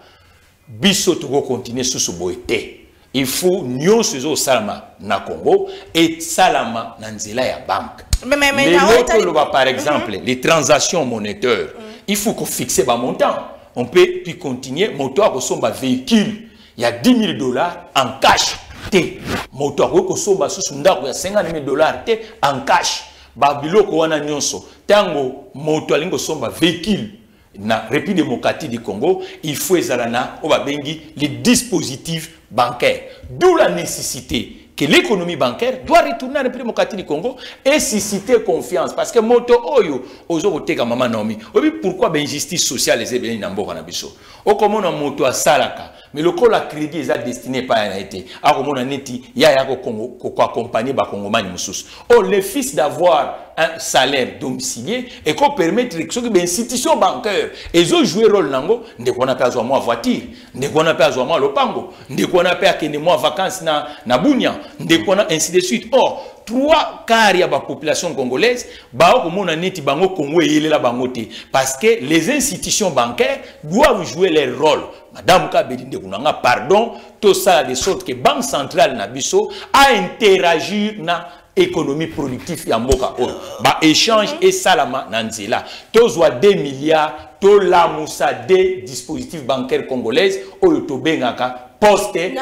Biso to continuer sous ce boité. Il faut nous ce salama na Congo et salama na nzela ya banque. Par exemple, les transactions monétaires, il faut qu'on fixe un montant. On peut puis continuer, moteur qui sont un véhicule, il y a $10,000 en cash. Moteur qui sont il y a $50,000 en cash. Babilo ko wana nyonso, tango moteur qui sont un véhicule. Na République démocratique du Congo, il faut les dispositifs bancaires. D'où la nécessité que l'économie bancaire doit retourner à la République démocratique du Congo et susciter confiance. Parce que moto oyo, ozokoteka mama naomi. Pourquoi ben justice sociale les ébéni namboka na biso? O comme on a moto à salaka, mais le col à crédit est destiné par un été. A comme on a neti ya Congo ko accompagner ba Congomani mususu. Oh le fils d'avoir un salaire domicilié et qu'on permettre que les institutions bancaires et ont joué rôle nango de qu'on a pas besoin moi voiture, de qu'on a pas besoin moi lopango, de qu'on a pas que moi vacances na Bunia, de qu'on a ainsi de suite. Or 3/4 de la population congolaise ba comme on a neti bango Congo et la bangote parce que les institutions bancaires doivent jouer leur rôle. Madame Kabedi de Kunanga pardon tout ça de sorte que banque centrale na biso a interagir na économie productive ya mboka oyo ba échange et salama nanzela tozwa 2 milliards to la moussa des dispositifs bancaires congolaises oyo to bengaka poste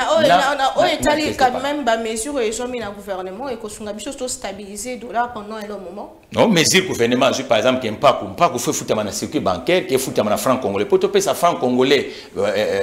quand même ba mesure et mis na gouvernement et que sunga biso to stabiliser dollar pendant un long moment. Non, mesure gouvernement par exemple qui pas faut foutre na circuit bancaire qui foutre na franc congolais pour topé sa franc congolais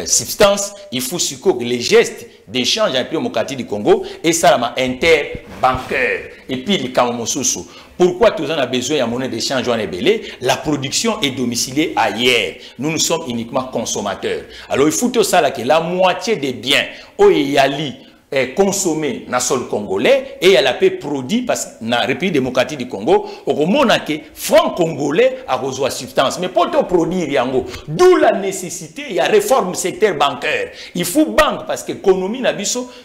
substance il faut que les gestes d'échange en démocratique du Congo et salama interbancaire et puis les Kamomosusu. Pourquoi tous on a besoin de monnaie d'échange en ébélé? La production est domiciliée ailleurs. Nous sommes uniquement consommateurs. Alors il faut tout ça là que la moitié des biens au Yali est consommé dans le sol congolais et elle a pu produire parce que dans la République démocratique du Congo, au monarque franc congolais a besoin de substance. Mais pour te produire yango, d'où la nécessité, il y a réforme secteur bancaire. Il faut banque parce que l'économie n'a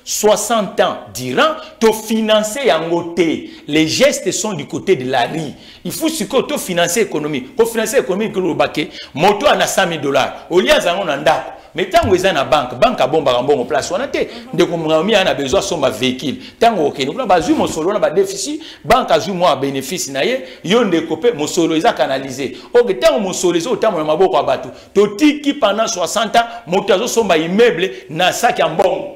60 ans durant, to financer yango te. Les gestes sont du côté de la rue. Il faut que financer l'économie. Pour financer l'économie, que le baquet, moto a $100,000. Au lieu d'en andako. Mais tant que vous êtes dans la banque a bon en place, on a été. Dès qu'on a besoin de son véhicule. Tant que vous avez mon solo, on a déficit, banque a joué moins bénéfice, il y a des copains, mon solo est canalisé. Ok, tant que mon solo est autant mon maboko à bateau. Toti qui pendant 60 ans, mon tazo son immeuble, na sac en bon.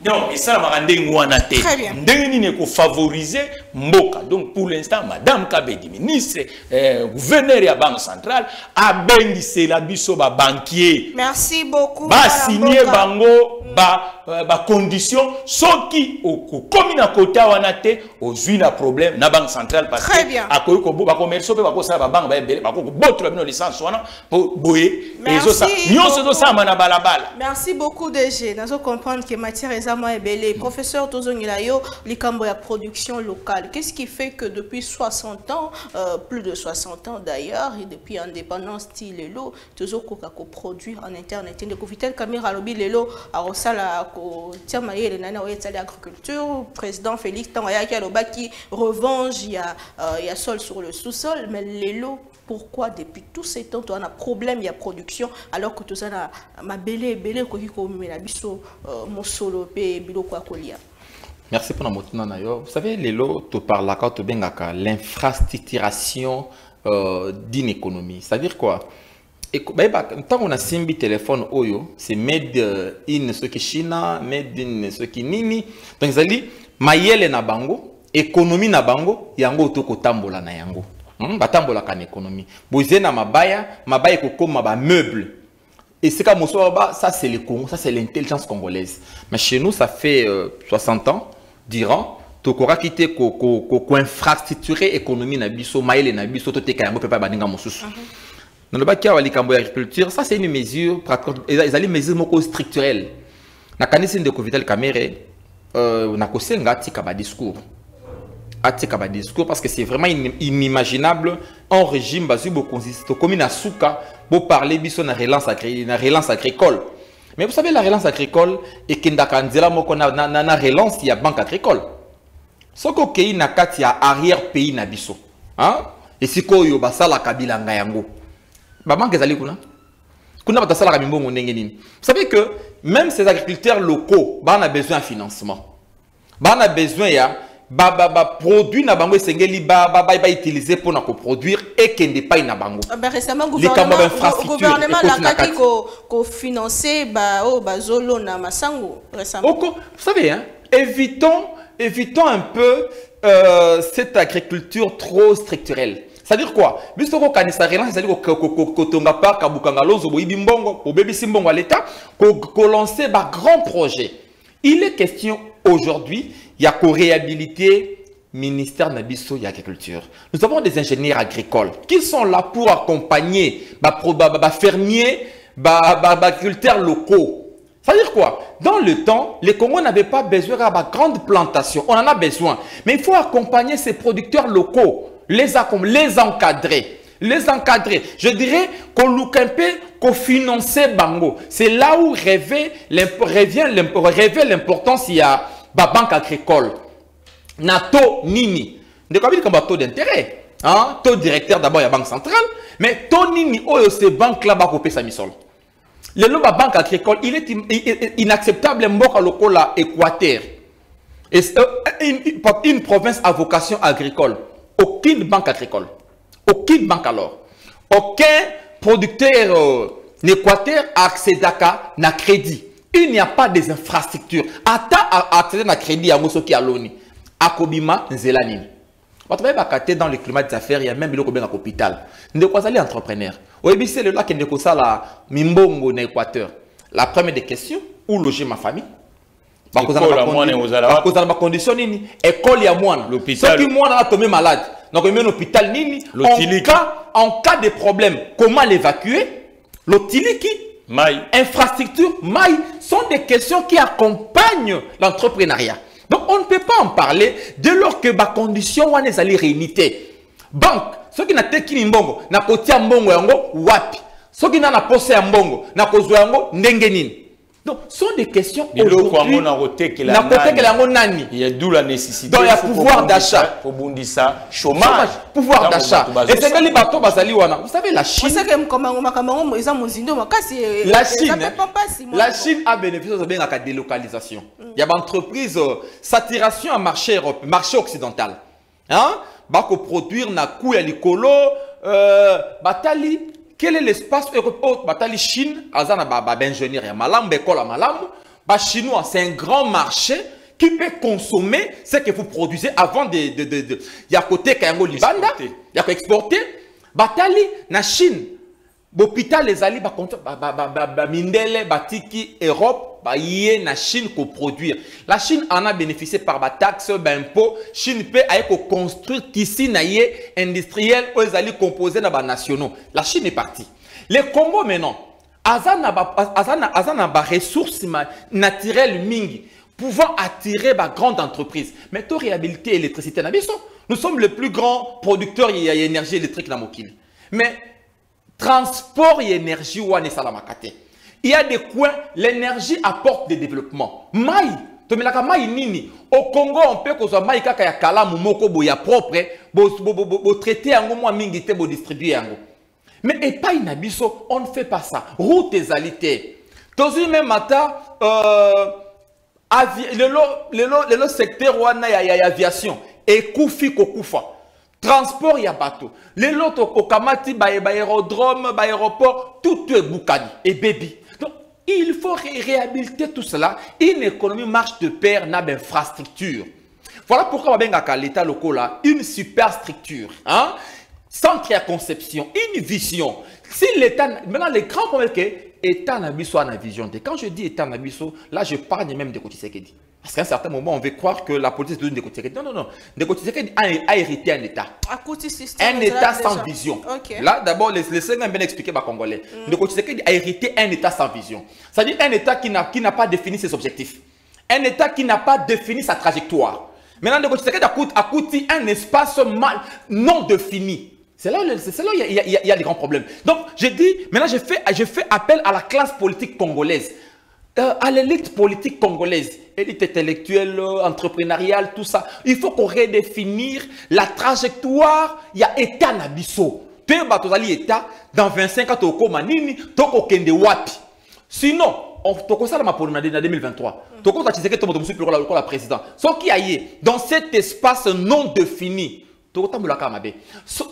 Non, et ça m'a rendu ouanaté. Ndengeni favoriser Mboka. Donc pour l'instant, Madame Kabedi, ministre, gouverneur de la Banque centrale, a béni c'est la biso ba banquier. Merci beaucoup. Ba signer bango ba condition soki comme na kota wana te ozui na problème na banque centrale parce que akoyi ko ba commerce pe ba ko sa ba banque ba ebele ba ko botre bino licence wana po boye ezo sa nyonso zo sa na balabala. Merci beaucoup DG. Nazo comprendre que matière examen ebele professeur tozongela yo likambo ya production locale. Qu'est-ce qui fait que depuis 60 ans plus de 60 ans d'ailleurs et depuis indépendance style lelo toujours koka ko produire en internet de Vital Kamera lobi lelo a rosala ko tiama yele nana oyetali agriculture président Félix Tangaya qui a lobaki revanche il y a sol sur le sous-sol mais lelo pourquoi depuis tous ces temps on a problème il y a production alors que tout ça na mabele ko ko mela biso mosolo pe biloko akolia. Merci pour la motina na yo. Vous savez lelo to parla ka to bengaka l'infrastructuration d'une économie. C'est-à-dire quoi? Tant qu'on a simbi téléphone oyo, c'est made in ce qui China, made in ce qui nini. Donc ça dit mayele na bango, économie na bango, yango to ko tambola na yango. Batambola kan économie. Boze na mabaya ko koma ba meuble. Et c'est comme ça c'est le Congo, ça c'est l'intelligence congolaise. Mais chez nous ça fait 60 ans durant tokora kité ko infrastructurer économie na biso mayele na biso to te kayango pe pa baninga mosusu. Dans le bac agriculture, ça c'est une mesure, ils ont une mesure structurelle. Na kanisi de Vital Kamera, na kosenga tika ba discours. Atika ba discours parce que c'est vraiment inimaginable un régime basé beaucoup consiste comme na souka pour parler biso na relance agricole. Mais vous savez la relance agricole et kindaka nzela moko na relance il y a banque agricole. Soko kei na kati ya arrière pays na biso. Hein? Et siko yo basala kabila ngayango. Vous savez que même ces agriculteurs locaux, on a besoin de financement. On a besoin de produits na utiliser pour produire et qui n'est pas na bango. Récemment, le gouvernement a financé zolo na masango récemment. Vous savez, hein, évitons un peu cette agriculture trop structurelle. C'est-à-dire quoi? Biso ko kanisa relance, c'est-à-dire ko tonga pa kabukanga lozo bo ibimbongo, ko bebisi mbongo à l'état, ko lancer ba grand projet. Il est question aujourd'hui, il y a ko réhabiliter ministère na biso ya agriculture. Nous avons des ingénieurs agricoles qui sont là pour accompagner ba fermiers, ba agriculteurs locaux. C'est-à-dire quoi? Dans le temps, les Congos n'avaient pas besoin de grandes plantations. On en a besoin. Mais il faut accompagner ces producteurs locaux. Les encadrer. Je dirais qu'on loukempe, qu'on finance bango. C'est là où revient l'importance il y a la banque agricole. Nato nini. De quoi comme taux d'intérêt. Hein? Taux directeur d'abord il y a banque centrale. Mais taux nini oh ces banques là bas couper sa misol. Le la banque agricole il est inacceptable mboka lokola Équateur. Et une province à vocation agricole. Aucune banque agricole. Aucune banque alors. Aucun producteur n'Équateur a accès à crédit. Il n'y a pas des infrastructures. Ata a accès à crédit à Mosoki Aloni. À Kobima, Nzelani. Dans le climat des affaires, il y a même le hôpital. Nous sommes les entrepreneurs. Oui, c'est le là qui est la Mimbongo en Équateur. La première des questions, où loger ma famille? Condition nini école ya mwana l'hôpital qui mwana a tombé malade donc il met l'hôpital nini en cas de problème comment l'évacuer l'otiliki maï infrastructure maï sont des questions qui accompagnent l'entrepreneuriat donc on ne peut pas en parler dès lors que ba condition wana ezali réunité banque ceux qui na teki mbongo na kotia mbongo yango wapi ceux qui na posé ya mbongo na kozwa yango ndenge nini. Donc, ce sont des questions aujourd'hui. Il y a d'où la nécessité. Donc, il y a pouvoir d'achat. Chômage. Pouvoir d'achat. Et c'est que les bateaux, vous savez, la Chine. La Chine a bénéficié de la délocalisation. Il y a une entreprise, saturation à marché occidental. Hein? Bako produire na kou ya likolo, batali. Quel est l'espace européen? Batali Chine, azana ba ingénieur ya malam, école malam, ba chinois, c'est un grand marché qui peut consommer ce que vous produisez avant de y a côté kayango libanda, y a exporter. Batali na Chine, l'hôpital les ali ba mindele batiki Europe, yé na Chine ko produire. La Chine en a bénéficié par ba taxe, ba impôt. Chine peut aller construire ici na yé industriel aux alliés composés na ba nationaux. La Chine est partie. Le Congo maintenant, azana ba ressources naturelles mingi pouvant attirer ba grande entreprise. Mais to réhabiliter l'électricité na biso. Nous sommes le plus grand producteur d'énergie électrique na mokili. Mais transport et énergie wane salamakate. Il y a des coins, l'énergie apporte des développements. Maï, tomelaka maï nini. Au Congo, on peut que maï kaka ya kalamu moko boya propre, bo traiter yango moi mingi te bo distribuer yango. Mais et pas inabiso, on ne fait pas ça. Route des alités. Tozi même matin, le secteur wana ya aviation et koufi kokufa. Transport ya bateau. Les lots au Kamati, aérodrome, aéroport, tout est boukadi et baby. Donc, il faut réhabiliter tout cela. Une économie marche de pair n'a d'infrastructure. Voilà pourquoi on a à l'État local une super structure. Hein? Centre à conception, une vision. Si l'État, maintenant, les grands problèmes que l'État n'a pas une vision. Quand je dis État n'a pas, là, je parle même de Koti Sekedi. Parce qu'à un certain moment, on veut croire que la politique de Koti Sekedi. Non, non, non. Koti Sekedi a hérité un État. Un État sans vision. Okay. Là, d'abord, les Sénégalais bien expliquer aux Congolais. Koti Sekedi a hérité un État sans vision. C'est-à-dire un État qui n'a pas défini ses objectifs. Un État qui n'a pas défini sa trajectoire. Maintenant, Koti Sekedi a coûté un espace non défini. C'est là où il y a des grands problèmes. Donc, je dis, maintenant, je fais appel à la classe politique congolaise, à l'élite politique congolaise, élite intellectuelle, entrepreneuriale, tout ça. Il faut qu'on redéfinisse la trajectoire. Il y a État Nabiso. Dans 25 ans, tu as nini, tu wapi. Sinon, tu as ma pour 2023. Tu as la président. Ce qui est dans cet espace non défini.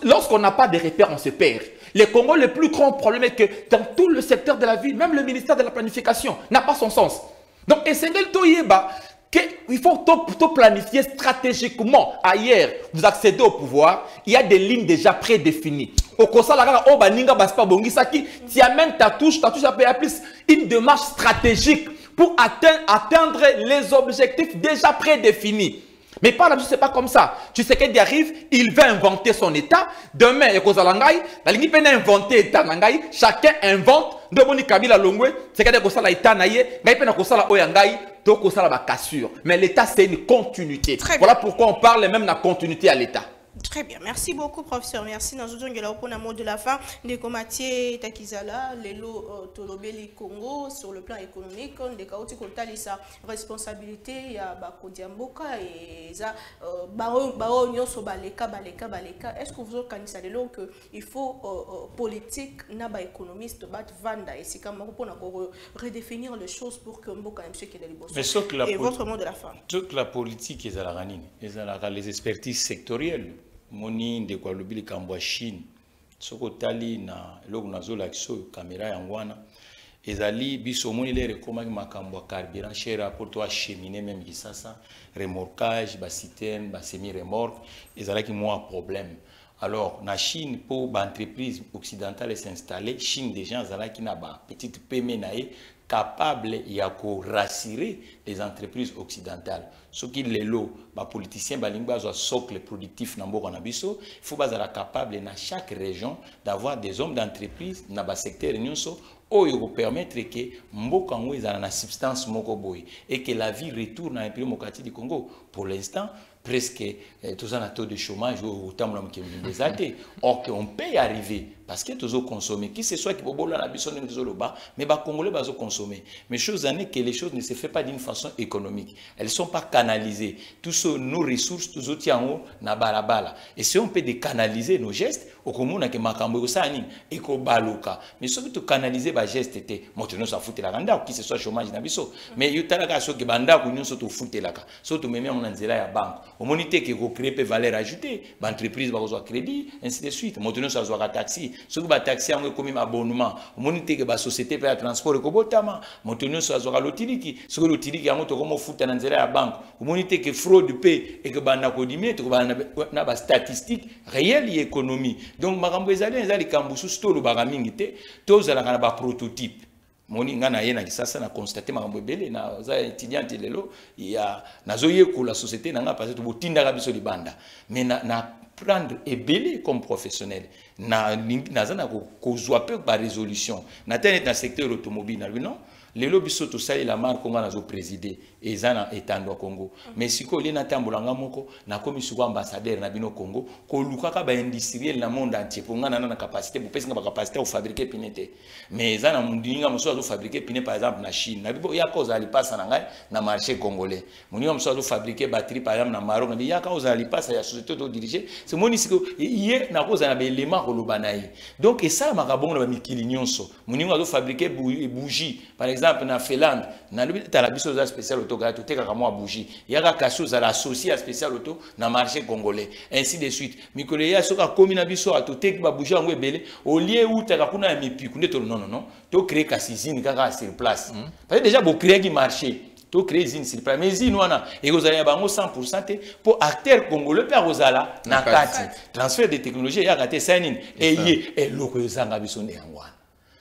Lorsqu'on n'a pas de repères, on se perd. Le Congo, le plus grand problème est que dans tout le secteur de la vie, même le ministère de la planification n'a pas son sens. Donc, il faut tout planifier stratégiquement. Ailleurs, vous accédez au pouvoir, il y a des lignes déjà prédéfinies. Au conseil, tu amènes ta touche plus une démarche stratégique pour atteindre les objectifs déjà prédéfinis. Mais par là, ce n'est pas comme ça. Tu sais qu'il arrive, il va inventer son État. Demain, il va inventer l'État. Chacun invente. Mais l'État, c'est une continuité. Voilà pourquoi on parle même de la continuité à l'État. Très bien, merci beaucoup professeur, merci. Nous avons pour le mot de la fin de Komatié Takizala, Lelo Tolobeli Congo sur le plan économique, de Kaoti Kotali sa responsabilité ya Bakodiamboka et za Bao Nyoso Baleka. Est-ce que vous organisez lelo que il faut politique naba économiste bat vanda et c'est comme pour redéfinir les choses pour que Mboka monsieur qui est libre. Et votre mot de la fin. Toute la politique est à la ranine, les expertises sectorielles. Moni de kwa lobili kambwa Chine soko tali na logo nazola kiso caméra yangwana ezali biso moni le rekoma makambwa carburant cher pour toi cheminer même kisasa remorquage ba citerne ba semi remorque ezala ki moi problème. Alors na Chine pour ba entreprise occidentale s'installer Chine déjà ezala ki na ba petite PME nae capable ya ko rassurer les entreprises occidentales. Ce qui est lot, les politiciens, les socle productif dans le il faut être capable dans chaque région d'avoir des hommes d'entreprise dans le secteur où ils vont permettre que Mbokango ait une substance et que la vie retourne dans le pays démocratique du Congo. Pour l'instant, presque tous un taux de chômage au temps des athées. Or, on peut y arriver parce que tous consommer. Qui ce soit qui peut la bison mais les Congolais vont consommer. Mais chose est que les choses ne se font pas d'une façon économique. Elles ne sont pas canalisées. Tous nos ressources, tous autres en haut, na balabala. Et si on peut décanaliser nos gestes, au commun que makambo sani et ko baluka. Mais si on canaliser les gestes, maintenant ça fout la randa qui ce soit chômage na biso. Mais il y a des banda qui nous sont fout la ka. Surtout même on anzela ya banque. Au monité que ko créer valeur ajoutée, l'entreprise va avoir crédit, ainsi de suite. Maintenant ça soit taxi. Ceux qui taxi ont comme abonnement. Au monité que la société peut transport ko botama. Maintenant ça soit l'otiliki. Ce que l'otiliki a monté comme fout na nzela ya banque. Au monité que fraude paie et que banda ko diminuer, to na ba statistique réelle et économie. Donc makambo ezali kambusu stolo bagamingi te, tozala kana ba prototype. moni nga na ye na kisasa na constater makambo ebele na za étudiante lelo ya nazoye ko la société na nga parce que botinda biso libanda mais na prendre ebele comme professionnel na zana ko zwa peu ba résolution na tene na secteur automobile na lui non lelo biso to sali la marque nga nazo présider ezana etando Congo mais siko li na tambolanga moko na komi suko ambassadeur na bino Congo ko lukaka ba industriel na monde entier pour nga na capacité pour pesa ba capacité au fabriquer pinete mais ezana mundinga moso azo fabriquer pine par exemple na Chine na bibo ya cause ali passa na ngai na marché congolais mundinga moso azo fabriquer batterie par exemple na Maroc na ya cause ali passa ya société to diriger c'est moni siko hier na cause na ba élément kolobanayi donc et ça makabongo na mikili nyonso mundinga azo fabriquer bougie par exemple na Finlande na lubi ta la biso za spécial auto ga to teka ka mo bougie yaka kaso za associé à spécial auto na marché congolais ainsi de suite mikole ya soka komi na biso to teka ba bougie ngo ebele au lieu où ta ka kuna ya mipiku ndeto non to créer ka usine kaka sur place parce que déjà bo créer qui marché to créer usine sur place mais usine wana et vous allez bango 100% pour acteur congolais per ozala na kati transfert de technologie ya ka te sainin et yé et loko zanga biso ne ngwana.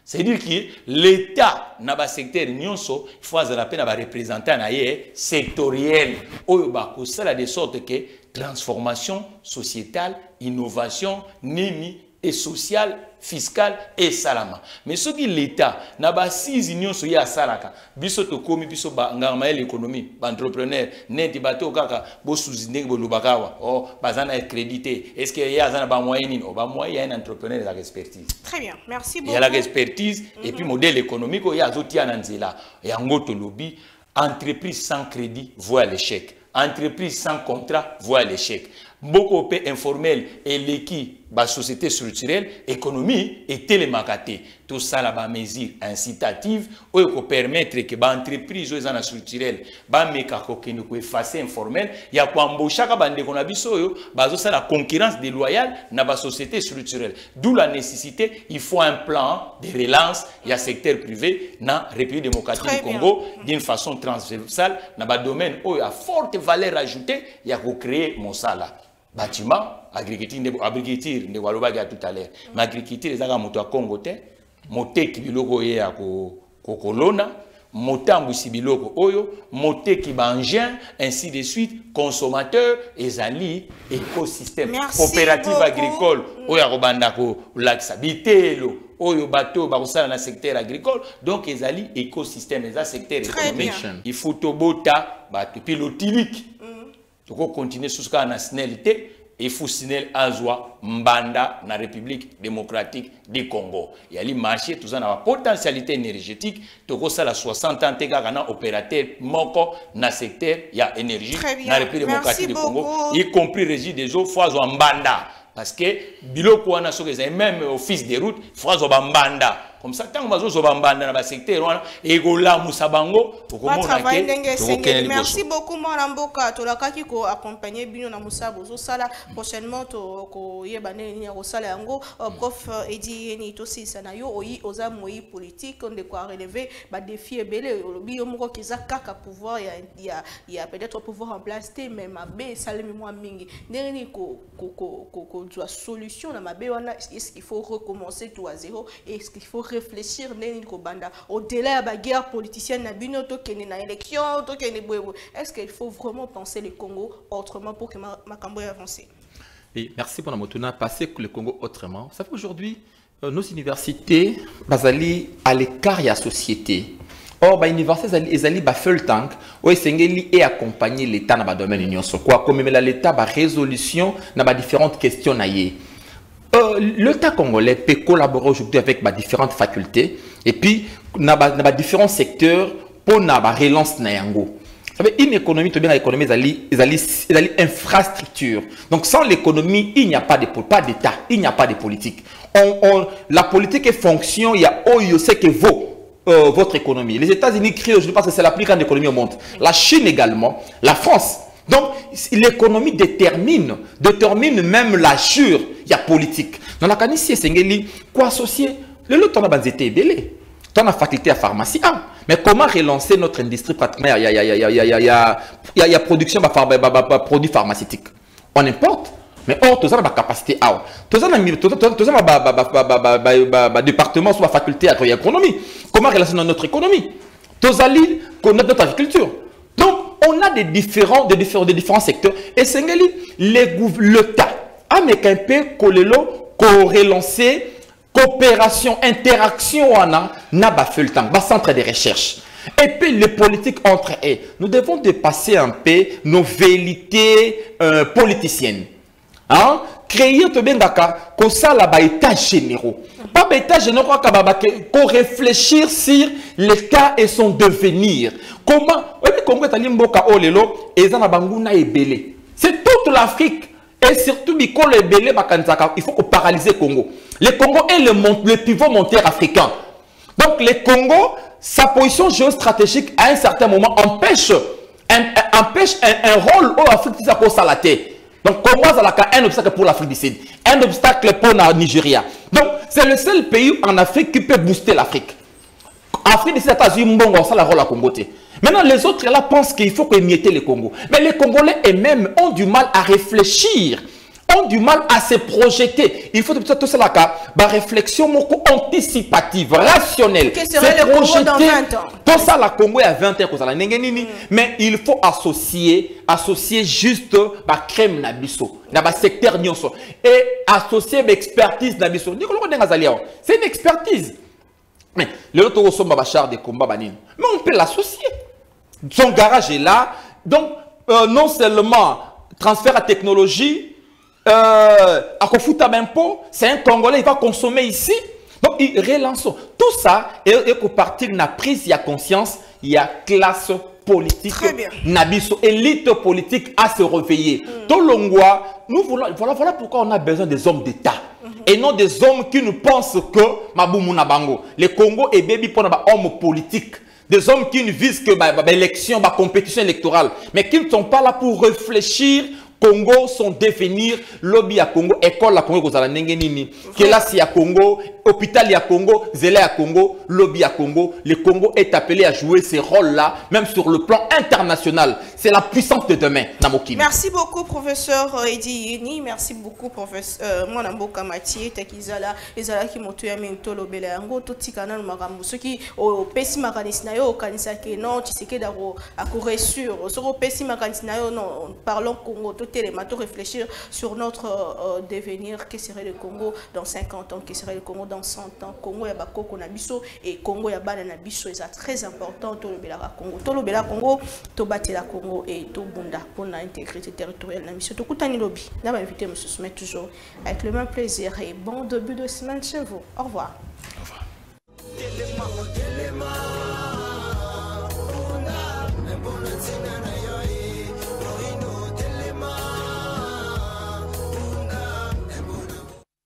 C'est-à-dire que l'État n'a pas secteur nyonso, il faut avoir peine à représenter na yé sectoriel. Oyo ba ko sala de sorte que transformation sociétale, innovation, nimi et sociale, fiscale et salama. Mais ce qui l'État n'a pas 6 nyonso ya salaka. Biso to komi biso ba ngama l'économie, ba entrepreneur, neti bato kaka bo suzine bo lubakawa. Oh, bazana crédité. Est-ce que ya zana ba moyen ni ba moyen ya un entrepreneur de l'expertise. Très bien, merci beaucoup. Il y a l'expertise et puis modèle économique il y a zotia nanzela. Et en goto lobby, entreprise sans crédit voit l'échec. Entreprise sans contrat voit l'échec. Beaucoup peu informel et l'équipe la société structurelle, économie et télémarketing. Tout ça là bas mesure incitative ou pour permettre que l'entreprise ou les structurelle ba meka ko kene ko effacer informel ya ko embaucher ka bande ko na biso yo bazo ça la concurrence déloyale na ba société structurelle. D'où la nécessité, il faut un plan de relance ya secteur privé na République démocratique du Congo d'une façon transversale na ba domaine où a forte valeur ajoutée ya ko créer mon sala. Bâtiment, agriculture, ne waloba tout à l'heure. Mais agriculture, les aga moto a Congo te, moté ki biloko ye ya kolona, motambu si biloko oyo, moté ki bangien, ainsi de suite, consommateur, ezali, écosystème, coopérative agricole, oyo robanda ko laksa, bitelo, oyo bateau, barosala na secteur agricole, donc ezali, écosystème, ezali secteur économique, il faut tobota, puis l'otilique. Il faut continuer sur ce qu'on a nationalité. Il faut signer Azwa Mbanda na République démocratique du Congo. Il y a les marchés, tout ça a une potentialité énergétique. Tout ça la 60 ans, il y a un opérateur moko na secteur, il y a énergie na République démocratique du Congo, y compris régie des eaux, fois Mbanda. Parce que biloko wana soki même office de route, fois Mbanda. Comme ça, tant que vous avez dans le secteur, et vous avez merci beaucoup, Mme Mboka. Tu as accompagné Bino na Moussa Sala. Prochainement, tu as prof Edi Nitosi Sanayo, Oza Moï politique, on doit relever des défis et belé. Biomoko qui a pouvoir, il y a peut-être pouvoir en place, mais ma bé, salé moi mingi. N'est ko solution na ma bé, est-ce qu'il faut recommencer tout à zéro? Est-ce qu'il faut réfléchir au-delà de la guerre politicienne, est-ce qu'il faut vraiment penser le Congo autrement pour que Makambo avance? Oui, merci pour la motuna. Passer le Congo autrement. Ça fait aujourd'hui, nos universités, basali à l'écart de la société. Or, les universités, ils ont fait le temps où ils ont accompagné l'État dans le domaine de l'Union. Comme l'État a résolution dans différentes questions. L'État congolais peut collaborer aujourd'hui avec différentes facultés et puis dans différents secteurs pour la relance na yango. Une économie, tout bien l'économie, ils infrastructure. Donc sans l'économie, il n'y a pas d'État, il n'y a pas de politique. La politique est fonction, il y a ce que vaut votre économie. Les États-Unis crient aujourd'hui parce que c'est la plus grande économie au monde. La Chine également, la France. Donc, l'économie détermine même la jure, il y a politique. Dans la canisse, c'est quoi associer? Le lot, on a banzété belé. On a faculté à pharmacie. Mais comment relancer notre industrie pratiquement? Il y a production de produits pharmaceutiques. On importe. Mais or, tu as la capacité. Tu as un département sur la faculté agroéconomie. Comment relationner notre économie? Tu as notre agriculture. Donc, on a des différents secteurs. Et c'est l'État a un peu co-relancé, coopération, interaction, on a fait le temps, centre de recherche. Et puis les politiques entre eux. Nous devons dépasser un peu nos velléités politiciennes. Hein? Créer comme ça là états généraux. Pas états généraux qu'on réfléchir sur l'État et son devenir. Comment c'est toute l'Afrique et surtout il faut qu'on paralyse le Congo. Le Congo est le pivot mondial africain. Donc le Congo, sa position géostratégique à un certain moment empêche un rôle où l'Afrique pour la terre. Donc, comment ça un obstacle pour l'Afrique du Sud, un obstacle pour le Nigeria. Donc, c'est le seul pays en Afrique qui peut booster l'Afrique. L'Afrique du Sud a eu un rôle à Congo. Maintenant, les autres là pensent qu'il faut émietter le Congo. Mais les Congolais eux-mêmes ont du mal à réfléchir, ont du mal à se projeter. Il faut tout cela la réflexion anticipative, rationnelle. Quel serait le Congo dans 20 ans? Tout ça, la Congo est à 20 ans. Mais il faut associer juste la crème nabiso, dans le secteur nyoso. Et associer l'expertise nabiso. C'est une expertise. Mais le autre char de combat, mais on peut l'associer. Son garage est là. Donc, non seulement transfert à technologie, à Kofuta Bempo, c'est un Congolais, il va consommer ici. Donc, il relance tout ça et pour partir de la prise, il y a conscience, il y a classe politique, nabiso, élite politique à se réveiller. Tolongwa, nous voulons, voilà pourquoi on a besoin des hommes d'État. Et non des hommes qui nous pensent que Maboumou Bango. Le Congo est baby pour les hommes politiques. Des hommes qui ne visent que l'élection, la compétition électorale. Mais qui ne sont pas là pour réfléchir Congo, son devenir, lobby à Congo, école à Congo, Kelasi à Congo, hôpital à Congo, Zélé à Congo, lobby à Congo. Le Congo est appelé à jouer ces rôles-là, même sur le plan international. C'est la puissance de demain, Namokim. Merci beaucoup, professeur Edi Yeni. Merci beaucoup, professeur Mwanambo Kamati, Tekizala, Ezala qui m'ont tué à Mintolo Belango, tout petit canal Maramou. Ceux qui au Pessi Makanisnayo, au Kanisake, non, tu sais que d'abord à courir sur. Au Pessi Makanisnayo, non, parlons Congo, tout élément, réfléchir sur notre devenir, qui serait le Congo dans 50 ans, qui serait le Congo dans 100 ans. Congo ya bakoko na biso et Congo ya bana na biso, c'est très important. Tout le Bela Congo, tout le Bela Congo, tout bâti la Congo et tout bunda pour l'intégrité territoriale. La mission tout coutani lobby. Là, va inviter M. Soumet toujours avec le même plaisir et bon début de semaine chez vous. Au revoir. Au revoir.